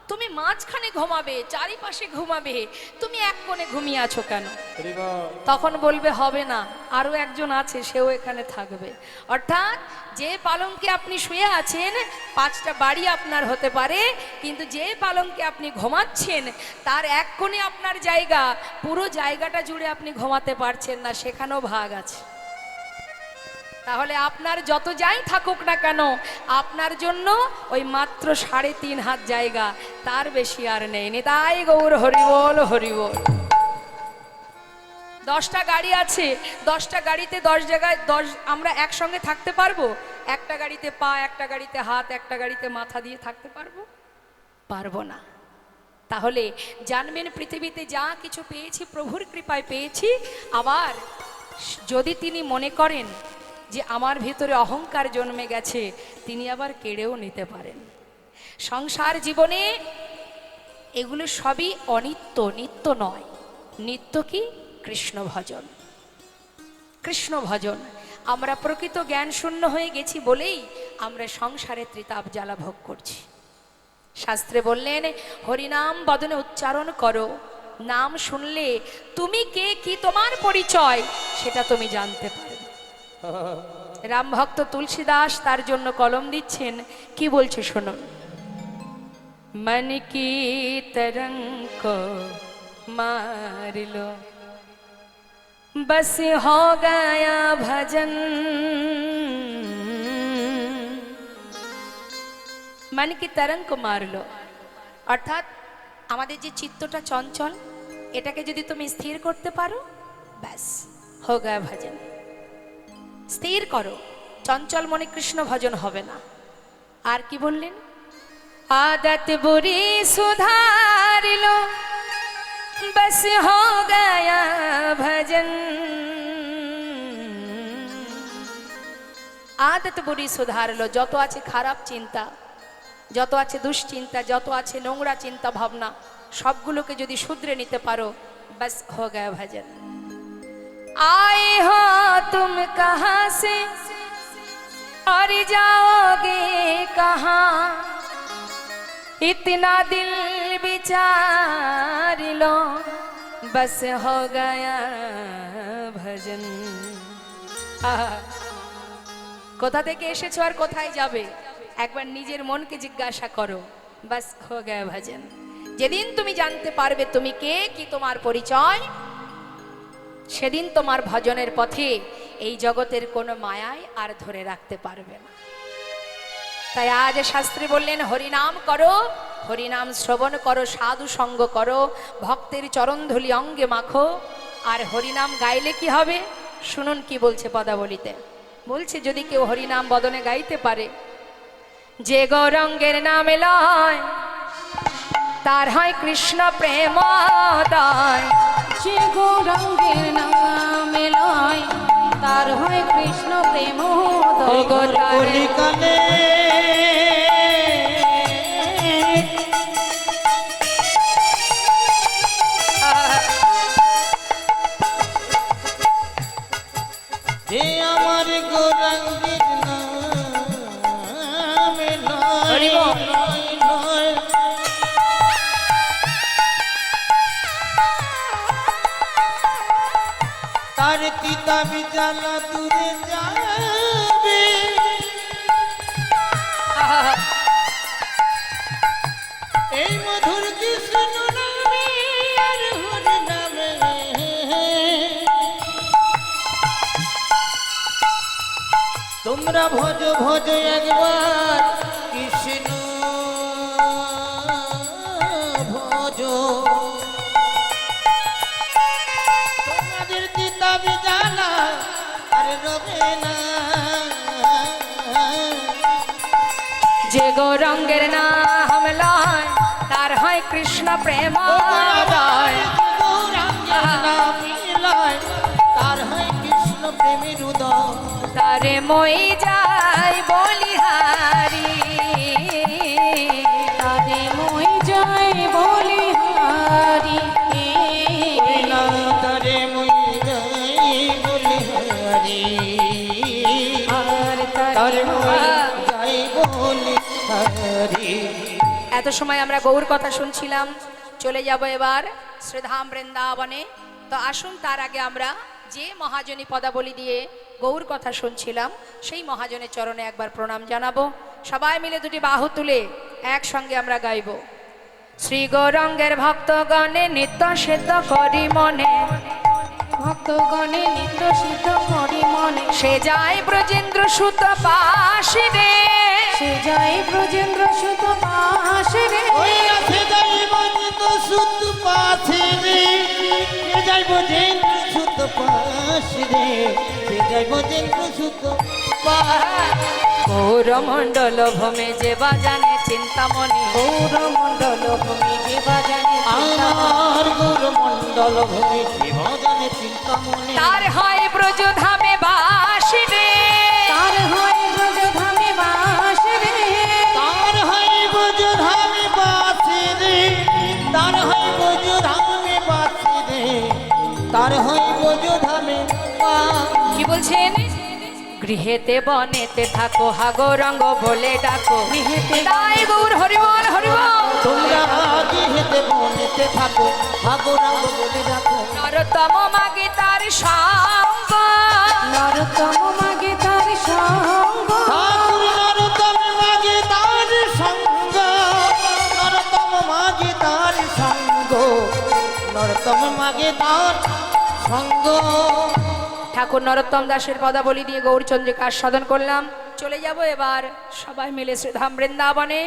তুমি মাঝখানে ঘুমাবে, চারিপাশে ঘুমাবে, তুমি এক কোণে ঘুমিয়ে আছো কেন? তখন বলবে হবে না, আরো একজন আছে, সেও এখানে থাকবে। অর্থাৎ যে পালঙ্কে আপনি শুয়ে আছেন, 5টা বাড়ি আপনার হতে পারে, কিন্তু যে পালঙ্কে আপনি ঘুমাচ্ছেন তার এক কোণে আপনার জায়গা, পুরো জায়গাটা জুড়ে আপনি ঘুমাতে পারছেন না, সেখানেও ভাগ আছে। তাহলে আপনার যত যাই থাকুক না কেন, আপনার জন্য ওই মাত্র 3.5 হাত জায়গা, তার বেশি আর নেই। নিতাই গৌর হরিবল হরিবল। 10টা গাড়ি আছে, 10টা গাড়িতে 10 জায়গায় 10 আমরা একসঙ্গে থাকতে পারবো? একটা গাড়িতে পা, একটা গাড়িতে হাত, একটা গাড়িতে মাথা দিয়ে থাকতে পারবো? পারবো না। তাহলে জানবেন, পৃথিবীতে যা কিছু পেয়েছি প্রভুর কৃপায় পেয়েছি। আবার যদি তিনি মনে করেন যে আমার ভিতরে অহংকার জন্মে গেছে, তিনি আবার কেড়েও নিতে পারেন। সংসার জীবনে এগুলো সবই অনিত্য, নিত্য নয়। নিত্য কি? কৃষ্ণ ভজন। কৃষ্ণ ভজন। আমরা প্রকৃত জ্ঞান শূন্য হয়ে গেছি বলেই আমরা সংসারে ত্রিতাপ জ্বালা ভোগ করছি। শাস্ত্রে বললেন, হরিনাম বদনে উচ্চারণ করো, নাম শুনলে তুমি কে, কি তোমার পরিচয়, সেটা তুমি জানতে পারবে। রাম ভক্ত তুলসীদাস তার জন্য কলম দিচ্ছেন, কি বলছে শুনুন। मन की तरंग को मार लो, बस हो गया भजन। मन की तरंग को मार लो, অর্থাৎ আমাদের যে চিত্তটা চঞ্চল, এটাকে যদি তুমি স্থির করতে পারো, ব্যাস हो गया भजन। স্থির করো, চঞ্চল মনে কৃষ্ণ ভজন হবে না। আর কি বললেন? आदत बुरी सुधार लो, बस हो गया भजन। আদত বুড়ি সুধারলো। যত আছে খারাপ চিন্তা, যত আছে দুশ্চিন্তা, যত আছে নোংরা চিন্তা ভাবনা, সবগুলোকে যদি শুধরে নিতে পারো, बस हो गया भजन। आए हो तुम कहाँ से और जाओगे कहाँ, इतना दिल विचार लो, बस हो गया भजन। কোথা থেকে এসেছো আর কোথায় যাবে, একবার নিজের মনকে জিজ্ঞাসা করো, বাস হো গয়া ভজন। যেদিন তুমি জানতে পারবে তুমি কে, কি তোমার পরিচয়, সেদিন তোমার ভজনের পথে এই জগতের কোনো মায়ায় আর ধরে রাখতে পারবে না। তাই আজ শাস্ত্রী বললেন হরিনাম করো, হরিনাম শ্রবণ করো, সাধু সঙ্গ করো, ভক্তের চরণধুলি অঙ্গে মাখো। আর হরিনাম গাইলে কি হবে, শুনুন কি বলছে পদাবলিতে। বলছে যদি কেউ হরিনাম বদনে গাইতে পারে, যে গৌরঙ্গের নামে লয় তার হয় কৃষ্ণ প্রেমোদয়, যে গৌরাঙ্গের নামে লয় তার হয় কৃষ্ণ প্রেমোদয়। কলিকালে যে আমার গৌরাঙ্গের নামে লয় লয় লয়, তার কিতাবি জ্বালা দূরে যাবে, এই মধুর কৃষ্ণ নামে আর হরি নামে। তোমরা ভজ ভজ একবার কৃষ্ণ ভজ, তোমাদের কিতাবি জ্বালা আর রবে না। যে গৌরঙ্গের নাম লয় তার হয় কৃষ্ণ প্রেমোদয়। গৌরাঙ্গের নামে লয় তার হয় কৃষ্ণ প্রেমের উদয়, তারে মই যাই বলিহারি, তারে মই জয় বলিহারি, না তারে মই যাই বলি হরি, আর তারে মই যাই বলি হরি। এত সময় আমরা গৌর কথা শুনছিলাম, চলে যাব এবার শ্রীধাম বৃন্দাবনে। তো আসুন তার আগে আমরা যে মহাজনী পদাবলী দিয়ে গৌর কথা শুনছিলাম, সেই মহাজনের চরণে একবার প্রণাম জানাবো। সবাই মিলে দুটি বাহু তুলে একসঙ্গে আমরা গাইব। শ্রী গৌরঙ্গের ভক্তগণে নিত্য সিদ্ধ করি মনে, ভক্তগণে নিত্য সিদ্ধ করি মনে, সে যায় ব্রজেন্দ্র সুত পাশে রে, সে যায় ব্রজেন্দ্র সুত পাশে রে, ওই আছে যাইব যেত সুত পাছে রে, সে যাইব যেত সুত পাশে রে, সে যাইব যেত সুত পাশে। গৌরমণ্ডল ভূমে যে বাজানে চিন্তামণি, গৌরমণ্ডল ভূমি যে বাজানে আমার গৌরমণ্ডল ভূমি জীবনে চিন্তামণি, তার হয় ব্রজধামে বাস রে, তার হয় ব্রজধামে বাস রে, তার হয় ব্রজধামে বাসে রে, তার হয় ব্রজধামে বাসে রে, তার হয় ব্রজধামে বাস। কি বলছেন, গৃহেতে বনেতে থাকো হা গৌরঙ্গ বলে ডাকো, গৃহেতে তাই গৌর হরিবল হরিবল। তোমরা গৃহেতে বনেতে থাকো ভাগরাঙ্গ বলে রাখো, নরতম মাগে তার সঙ্গ, নরতম মাগে তার সঙ্গ, ঠাকুর নরতম মাগে তার সঙ্গ, নরতম মাগে তার সঙ্গ, নরতম মাগে তার সঙ্গ। ঠাকুর নরোত্তম দাসের পদাবলী দিয়ে গৌরচন্দ্রিকা আস্বাদন করলাম। চলে যাব এবার সবাই মিলে শ্রীধাম বৃন্দাবনে।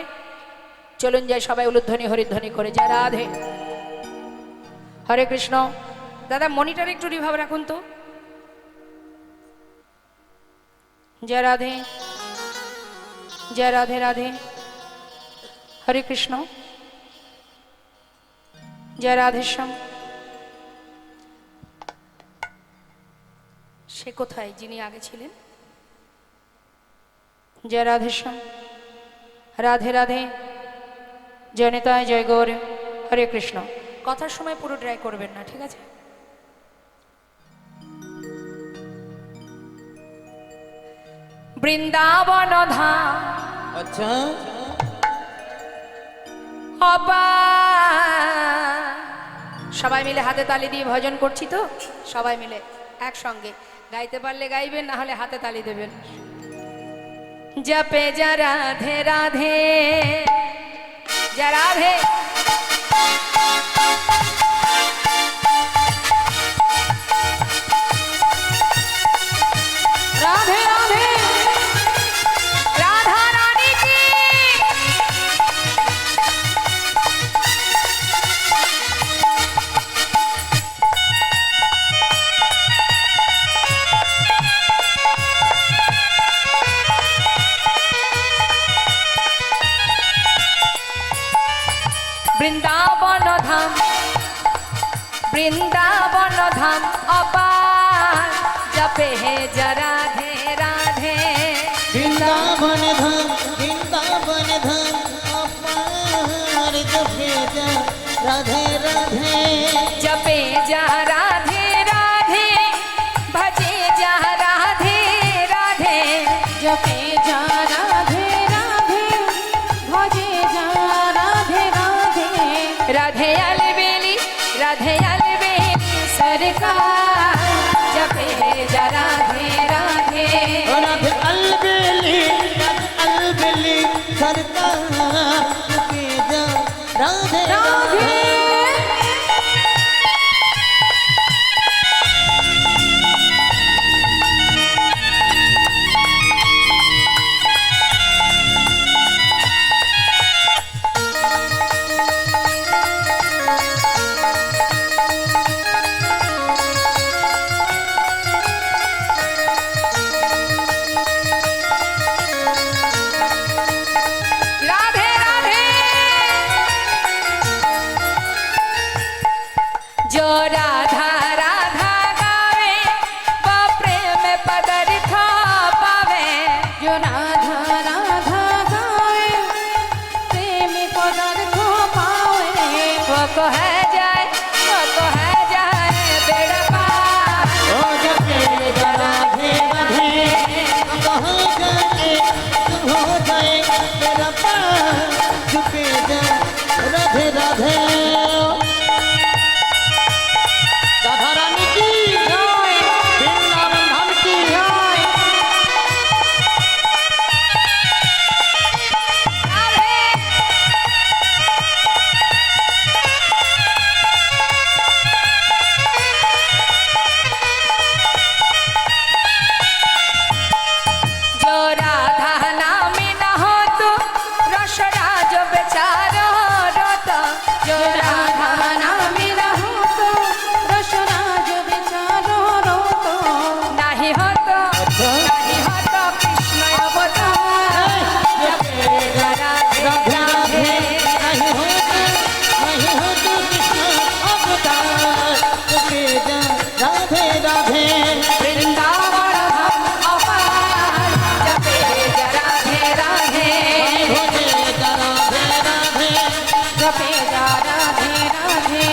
চলুন যাই সবাই উলুধ্বনি হরিধ্বনি করে, জয় রাধে। হরে কৃষ্ণ। দাদা মনিটর একটু রিভাব রাখুন তো। জয় রাধে, জয় রাধে রাধে। হরে কৃষ্ণ, জয় রাধেশ্যাম। সে কোথায় যিনি আগে ছিলেন? জয় রাধেশ্যাম, রাধে রাধে, জয় নেতায়, জয় গৌর, হরে কৃষ্ণ। কথার সময় পুরো ড্রাই করবেন না, ঠিক আছে? বৃন্দাবন ধাম আচ্ছা, অবা, সবাই মিলে হাতে তালি দিয়ে ভজন করছি তো, সবাই মিলে একসঙ্গে গাইতে পারলে গাইবেন, না হলে হাতে তালি দেবেন। জপে যা রাধে রাধে, যা রাধে, রাধে রাধে, রাধা রানী কি। বৃন্দাবন ধাম, বৃন্দাবন ধাম অপার, জপে হে যা রাধে রাধে। বৃন্দাবন ধাম, বৃন্দাবন ধাম অপার, জপে যা রাধে রাধে। জপে যা রাধে রাধে, ভজে যা রাধে রাধে, জপে যা রাধে রাধে, ভজে যা রাধে রাধে। রাধে अलबेली, राधे अलबेली सरकार, जपे जा राधे राधे। राधे अलबेली, राधे अलबेली सरकार, जपे जा राधे राधे। राधे राधे, जो राधा राधा गावे, वो प्रेम पदार्थ पावे। जो राधा राधा गावे, प्रेम पदार्थ पावे। वो को है जाए, वो को है जाए बेड़ा पार। ओ जपे जा राधे राधे, कहाँ जाए तुम हो जाए मेरा पार, जपे जा राधे राधे। राधा रानी की जय, वृंदावन धाम की जय। राधे जो राधा नाम न हो तो रसराज बेचारो रोता। जो राधा नाम न हो तो रसराज बेचारो रोता। नहीं हो तो, नहीं हो तो कृष्ण अवतार, जपे जा राधे राधे। नहीं हो तो कृष्ण अवतार, जपे जा राधे राधे। वृंदावन धाम अपार, जपे जा राधे राधे। भोले जा राधे राधे, जपे जा राधे राधे,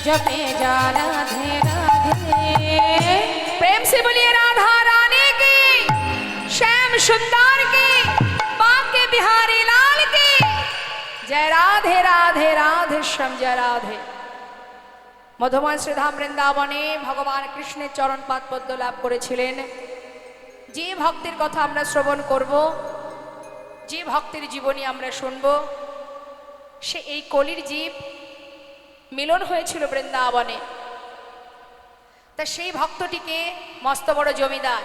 जपे जा राधे राधे। प्रेम से बोलिए राधा रानी की, श्याम सुंदर की, बांके बिहारी लाल की जय। राधे राधे राधे श्याम जय राधे। মধুময় শ্রীধাম বৃন্দাবনে ভগবান কৃষ্ণের চরণ পাদ পদ্ম লাভ করেছিলেন। যে ভক্তের কথা আমরা শ্রবণ করব, যে ভক্তের জীবনী আমরা শুনব, সে এই কলির জীব, মিলন হয়েছিল বৃন্দাবনে। তা সেই ভক্তটিকে মস্ত বড় জমিদার,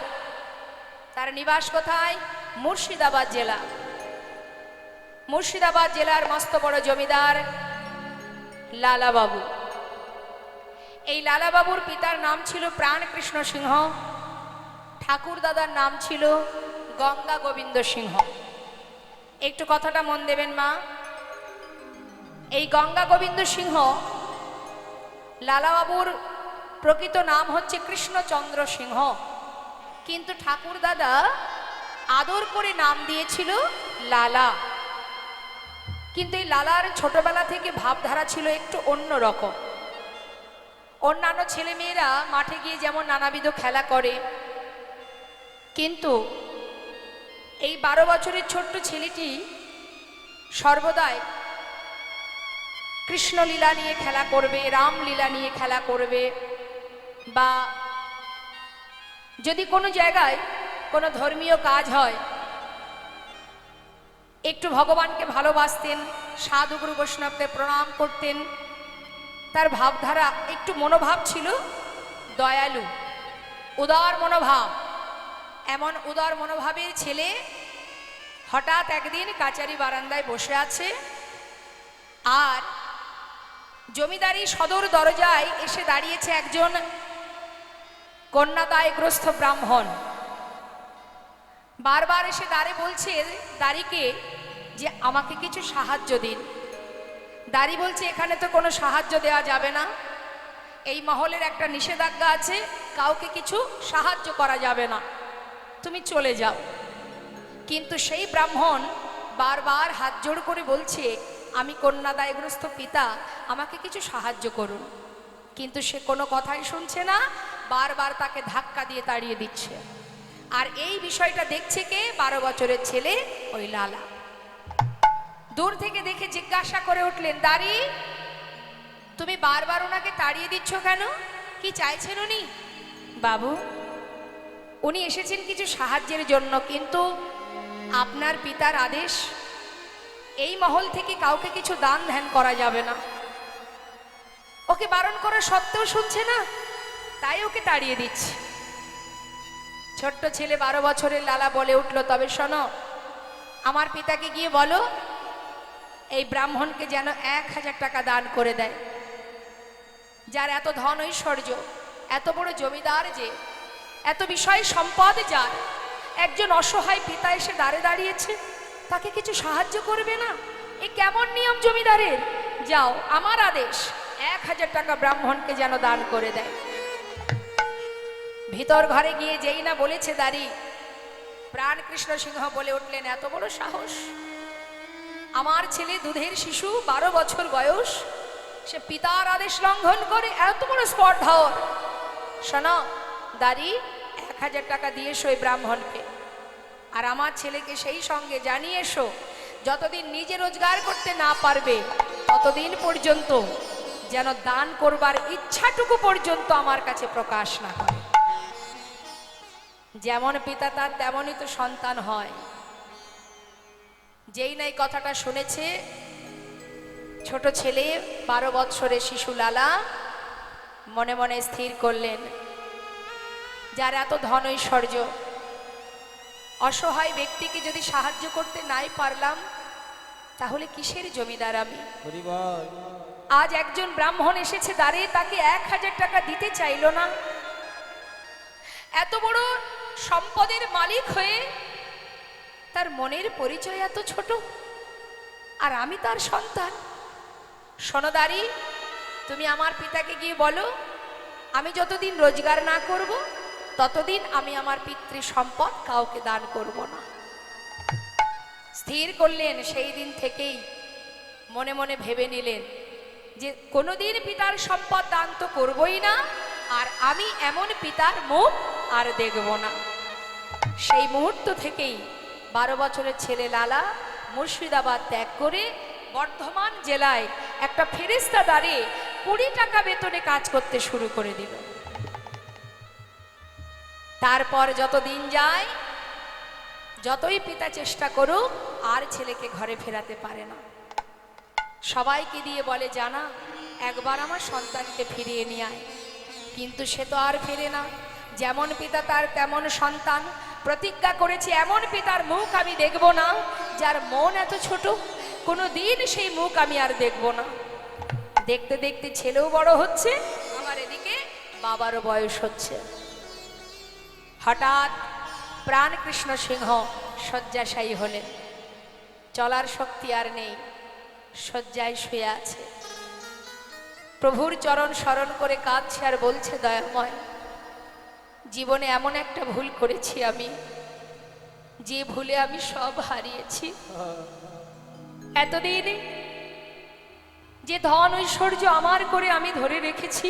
তার নিবাস কোথায়? মুর্শিদাবাদ জেলা। মুর্শিদাবাদ জেলার মস্ত বড় জমিদার লালা বাবু। এই লালা বাবুর পিতার নাম ছিল প্রাণ কৃষ্ণ সিংহ, ঠাকুর দাদার নাম ছিল গঙ্গা গোবিন্দ সিংহ। একটু কথাটা মন দেবেন মা। এই গঙ্গা গোবিন্দ সিংহ, লালা বাবুর প্রকৃত নাম হচ্ছে কৃষ্ণচন্দ্র সিংহ, কিন্তু ঠাকুর দাদা আদর করে নাম দিয়েছিল লালা। কিন্তু এই লালার ছোটবেলা থেকে ভাবধারা ছিল একটু অন্য রকম। অন্যান্য ছেলেমেয়েরা মাঠে গিয়ে যেমন নানাবিধ খেলা করে, কিন্তু এই 12 বছরের ছোট্ট ছেলেটি সর্বদাই কৃষ্ণলীলা নিয়ে খেলা করবে, রামলীলা নিয়ে খেলা করবে, বা যদি কোনো জায়গায় কোনো ধর্মীয় কাজ হয় একটু ভগবানকে ভালোবাসতেন, সাধু গুরু বৈষ্ণবদের প্রণাম করতেন। তার ভাবধারা একটু মনোভাব ছিল দয়ালু, উদার মনোভাব। এমন উদার মনোভাবের ছেলে হঠাৎ একদিন কাচারি বারান্দায় বসে আছে, আর জমিদারি সদর দরজায় এসে দাঁড়িয়েছে একজন কন্যাদায়গ্রস্ত ব্রাহ্মণ। বারবার এসে দাঁড়ে বলছে দাঁড়িকে যে আমাকে কিছু সাহায্য দিন। দাঁড়ি বলছে এখানে তো কোনো সাহায্য দেওয়া যাবে না, এই মহলের একটা নিষেধাজ্ঞা আছে, কাউকে কিছু সাহায্য করা যাবে না, তুমি চলে যাও। কিন্তু সেই ব্রাহ্মণ বারবার হাত জোড় করে বলছে আমি কন্যাদায়গ্রস্ত পিতা, আমাকে কিছু সাহায্য করুন। কিন্তু সে কোনো কথাই শুনছে না, বারবার তাকে ধাক্কা দিয়ে তাড়িয়ে দিচ্ছে। আর এই বিষয়টা দেখছে কে? 12 বছরের ছেলে ওই লালা। দূর থেকে দেখে জিজ্ঞাসা করে উঠলেন, দাঁড়ি তুমি বারবার ওনাকে তাড়িয়ে দিচ্ছ কেন? কি চাইছেন উনি? বাবু, উনি এসেছেন কিছু সাহায্যের জন্য, কিন্তু আপনার পিতার আদেশ এই মহল থেকে কাউকে কিছু দান ধ্যান করা যাবে না। ওকে বারণ করা সত্ত্বেও শুনছে না, তাই ওকে তাড়িয়ে দিচ্ছে। ছোট্ট ছেলে 12 বছরের লালা বলে উঠল, তবে শোনো, আমার পিতাকে গিয়ে বলো এই ব্রাহ্মণকে যেন 1000 টাকা দান করে দেয়। যার এত ধন ঐশ্বর্য, এত বড় জমিদার, যে এত বিষয় সম্পদ, যার একজন অসহায় পিতা এসে দাঁড়িয়েছে, তাকে কিছু সাহায্য করবে না? এ কেমন নিয়ম জমিদারের? যাও, আমার আদেশ 1000 টাকা ব্রাহ্মণকে যেন দান করে দেয়। ভিতর ঘরে গিয়ে যেই না বলেছে দাঁড়ি, প্রাণ কৃষ্ণ সিংহ বলে উঠলেন, এত বড় সাহস! আমার ছেলে দুধের শিশু, 12 বছর বয়স, সে পিতার আদেশ লঙ্ঘন করে, এত বড় স্পর্ধা! শোনো দাঁড়ি, 1000 টাকা দিয়ে এসো এই ব্রাহ্মণকে, আর আমার ছেলেকে সেই সঙ্গে জানিয়ে এসো যতদিন নিজে রোজগার করতে না পারবে ততদিন পর্যন্ত যেন দান করবার ইচ্ছাটুকু পর্যন্ত আমার কাছে প্রকাশ না করে। যেমন পিতা তার তেমনই তো সন্তান হয়। যেই নাই কথাটা শুনেছে ছোট ছেলে, 12 বৎসরের শিশু লালা, মনে মনে স্থির করলেন, যার এত ধন ঐশ্বর্য, অসহায় ব্যক্তিকে যদি সাহায্য করতে নাই পারলাম, তাহলে কিসের জমিদার আমি? আজ একজন ব্রাহ্মণ এসেছে দাঁড়িয়ে, তাকে 1000 টাকা দিতে চাইল না। এত বড় সম্পদের মালিক হয়ে তার মনের পরিচয় এত ছোট, আর আমি তার সন্তান। সোনদারি, তুমি আমার পিতাকে গিয়ে বলো আমি যতদিন রোজগার না করব ততদিন আমি আমার পিতৃ সম্পদ কাউকে দান করব না। স্থির করলেন, সেই দিন থেকেই মনে মনে ভেবে নিলেন যে কোনোদিন পিতার সম্পদ দান তো করবই না, আর আমি এমন পিতার মুখ আর দেখব না। সেই মুহূর্ত থেকেই 12 বছরের ছেলে লালা মুর্শিদাবাদ ত্যাগ করে বর্ধমান জেলায় একটা ফেরেস্তা দাঁড়িয়ে 20 টাকা বেতনে কাজ করতে শুরু করে দিল। তারপর যত দিন যায়, যতই পিতা চেষ্টা করুক, আর ছেলেকে ঘরে ফেরাতে পারে না। সবাইকে দিয়ে বলে, জানা একবার আমার সন্তানকে ফিরিয়ে নিয়ে আয়, কিন্তু সে তো আর ফেরে না। যেমন পিতা তার তেমন সন্তান। প্রতিজ্ঞা করেছে এমন পিতার মুখ আমি দেখব না যার মন এত ছোট, কোনো দিন সেই মুখ আমি আর দেখব না। দেখতে দেখতে ছেলেও বড় হচ্ছে, আমার এদিকে বাবারও বয়স হচ্ছে। হঠাৎ প্রাণ কৃষ্ণ সিংহ শয্যাশায়ী হলেন, চলার শক্তি আর নেই, শয্যায় শুয়ে আছে। প্রভুর চরণ স্মরণ করে কাঁদছে আর বলছে, দয়াময় জীবনে এমন একটা ভুল করেছি আমি, যে ভুলে আমি সব হারিয়েছি। এতদিন যে ধন ঐশ্বর্য আমার করে আমি ধরে রেখেছি,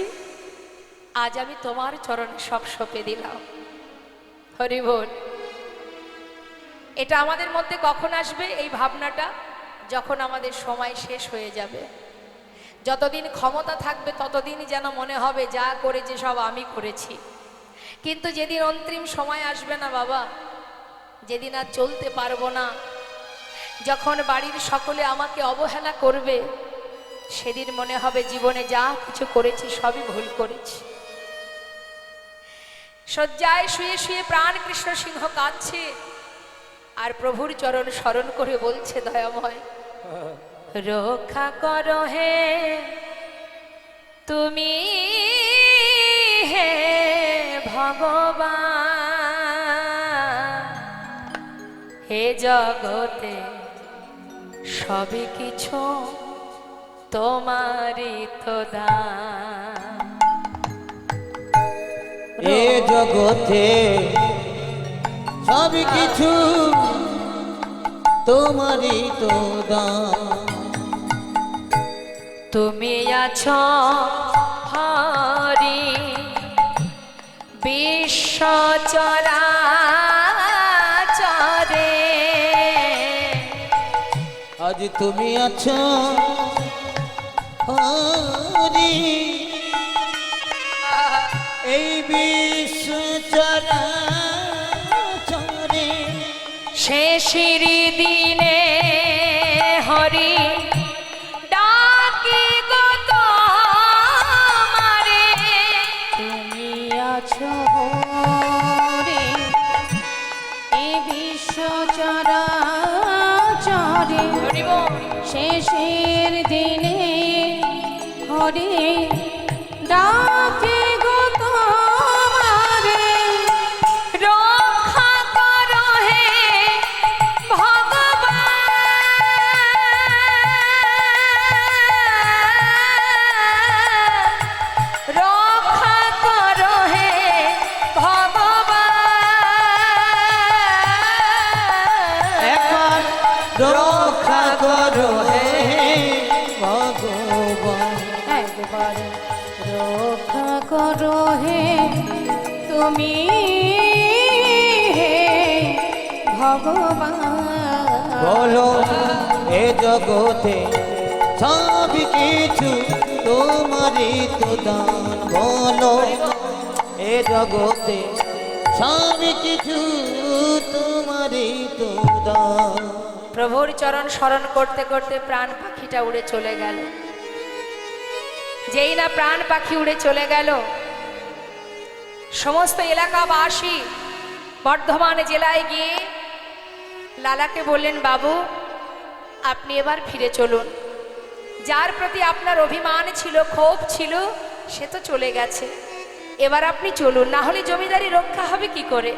আজ আমি তোমার চরণে সব সঁপে দিলাম। হরি বল। এটা আমাদের মধ্যে কখন আসবে এই ভাবনাটা? যখন আমাদের সময় শেষ হয়ে যাবে। যতদিন ক্ষমতা থাকবে ততদিন যেন মনে হবে যা করেছে সব আমি করেছি। কিন্তু যেদিন অন্তিম সময় আসবে না বাবা, যেদিন আর চলতে পারবো না, যখন বাড়ির সকলে আমাকে অবহেলা করবে, সেদিন মনে হবে জীবনে যা কিছু করেছি সবই ভুল করেছি। শয্যায় শুয়ে শুয়ে প্রাণ কৃষ্ণ সিংহ কাঁদছে আর প্রভুর চরণ স্মরণ করে বলছে, দয়াময় রক্ষা করো হে তুমি, হে ভগবান, হে জগতে সবই কিছু তোমারই তো দান। এ জগতে সব কিছু তোমারই তো দান। তুমি আছো হরি বিশ্ব চরাচরে, আজ তুমি আছো হরি এই বিশ্ব চরাচরে। শেষের দিনে হরি ডাকি গো তোমারে, তুমি আছো হরি এই বিশ্ব চরাচরে, হরি বল। শেষের দিনে হরি ডাকে গো তোমারে, রক্ষা করো হে ভগবান, রক্ষা করো হে ভগবান, একবার রক্ষা করো হে ভগবান। একবার রক্ষা করো হে তুমি, হে ভগবান। বলো এ জগতে সব কিছু তোমারই তো দান। বলো এ জগতে সব কিছু তোমারই তো দান। প্রভুর চরণ স্মরণ করতে করতে প্রাণ পাখিটা উড়ে চলে গেল। যেই না প্রাণ পাখি উড়ে চলে গেল, সমস্ত এলাকাবাসী বর্ধমান জেলায় গিয়ে লালাকে বললেন, বাবু আপনি এবার ফিরে চলুন। যার প্রতি আপনার অভিমান ছিল, ক্ষোভ ছিল, সে তো চলে গেছে, এবার আপনি চলুন, না হলে জমিদারি রক্ষা হবে কি করে।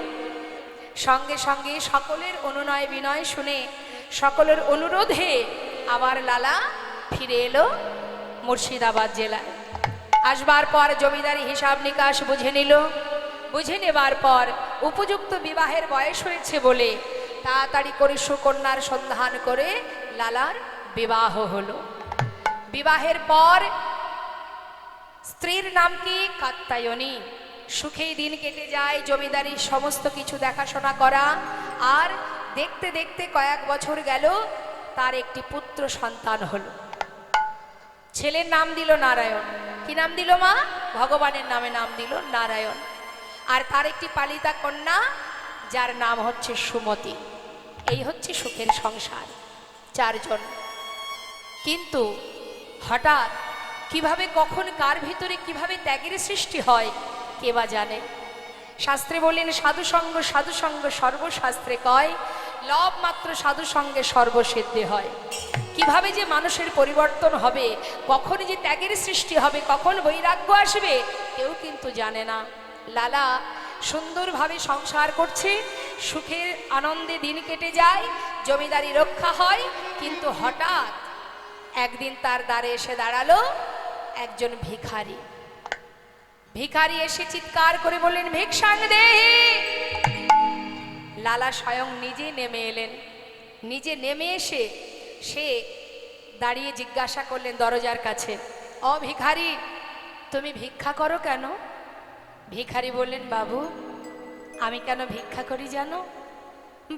সঙ্গে সঙ্গে সকলের অনুনয় বিনয় শুনে, সকলের অনুরোধে আবার লালা ফিরে এলো মুর্শিদাবাদ জেলায়। আসবার পর জমিদারি হিসাব নিকাশ বুঝে নিল। বুঝে নেবার পর উপযুক্ত বিবাহের বয়স হয়েছে বলে তাড়াতাড়ি করে সুকন্যার সন্ধান করে লালার বিবাহ হলো। বিবাহের পর স্ত্রীর নাম কি? কাত্যায়নী। সুখেই দিন কেটে যায়, জমিদারির সমস্ত কিছু দেখাশোনা করা। আর দেখতে দেখতে কয়েক বছর গেল, তার একটি পুত্র সন্তান হলো। ছেলের নাম দিল নারায়ণ। কি নাম দিল মা? ভগবানের নামে নাম দিল নারায়ণ। আর তার একটি পালিতা কন্যা, যার নাম হচ্ছে সুমতি। এই হচ্ছে সুখের সংসার, চারজন। কিন্তু হঠাৎ কিভাবে, কখন, কার ভিতরে কিভাবে ত্যাগের সৃষ্টি হয় কে বা জানে। শাস্ত্রে বললেন, সাধুসঙ্গ সাধুসঙ্গ সর্বশাস্ত্রে কয়, লব মাত্র সাধুসঙ্গে সর্বসিদ্ধি হয়। কিভাবে যে মানুষের পরিবর্তন হবে, কখন যে ত্যাগের সৃষ্টি হবে, কখন বৈরাগ্য আসবে, কেউ কিন্তু জানে না। লালা সুন্দরভাবে সংসার করছে, সুখের আনন্দে দিন কেটে যায়, জমিদারি রক্ষা হয়। কিন্তু হঠাৎ একদিন তার দ্বারে এসে দাঁড়ালো একজন ভিখারি। ভিখারি এসে চিৎকার করে বললেন, ভিক্ষাং দেহি। লালা স্বয়ং নিজে নেমে এলেন। নিজে নেমে এসে সে দাঁড়িয়ে জিজ্ঞাসা করলেন দরজার কাছে, ও ভিখারি, তুমি ভিক্ষা করো কেন? ভিখারি বললেন, বাবু, আমি কেন ভিক্ষা করি জানো?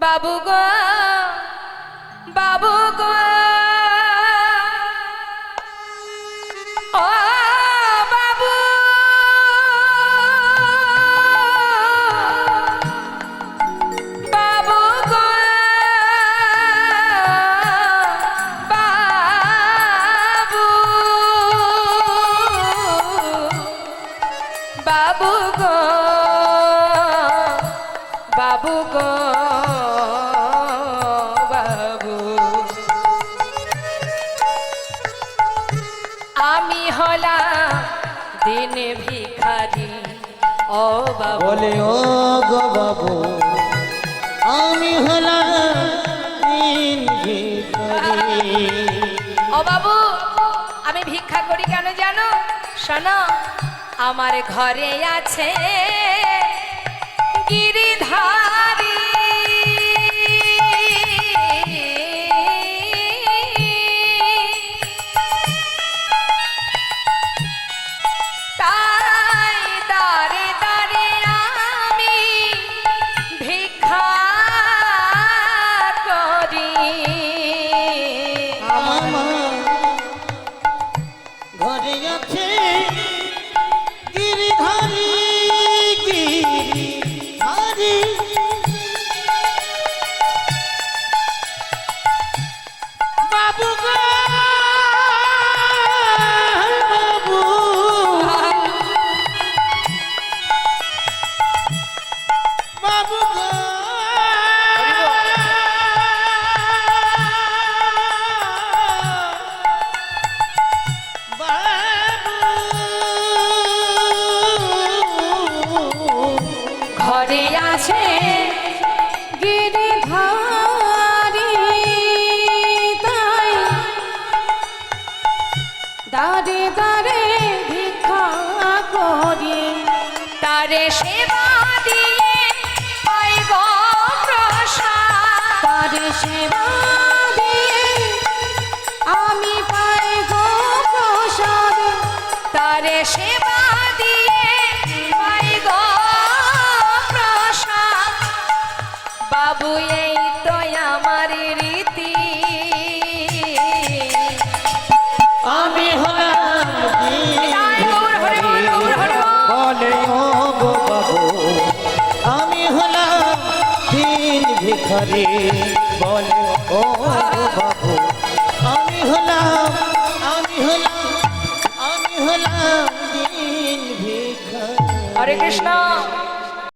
বাবু গো, বাবু গো, ও বাবু, বাবু গো, বাবু, বাবু গো, বাবু গো, বাবু, আমি হলাম দিন ভিখারি, ও বাবু। বলে ও গো বাবু, আমি হলাম দিন ভিখারি। ও বাবু, আমি ভিক্ষা করি কেন জানো? শোনো, আমার ঘরে আছে গিরিধারী, তাই দাঁড়ে দাঁড়ে আমি ভিক্ষা করি। আমার ঘরে আছে গিরিধারী, গিরিধারী। বাবু গো, বাবু, বাবু গো, ঘরে আছে গিরিধারী, তাই দাঁড়ে দাঁড়ে ভিক্ষা করি। তারে সেবা দিয়ে পাই গো প্রসাদ, তারে সেবা দিয়ে আমি পাই গো প্রসাদ, তারে সেবা দিয়ে পাই গো প্রসাদ। বাবু, এই তো আমার রীতি, আমি হলাম দিন তাই গৌর হরি বল, গৌর হরি বল। বলে ও গো বাবু, আমি হলাম দিন ভিখারি। বলে ও গো বাবু, আমি হলাম, আমি হলাম, আমি হলাম দিন ভিখারি। হরে কৃষ্ণ।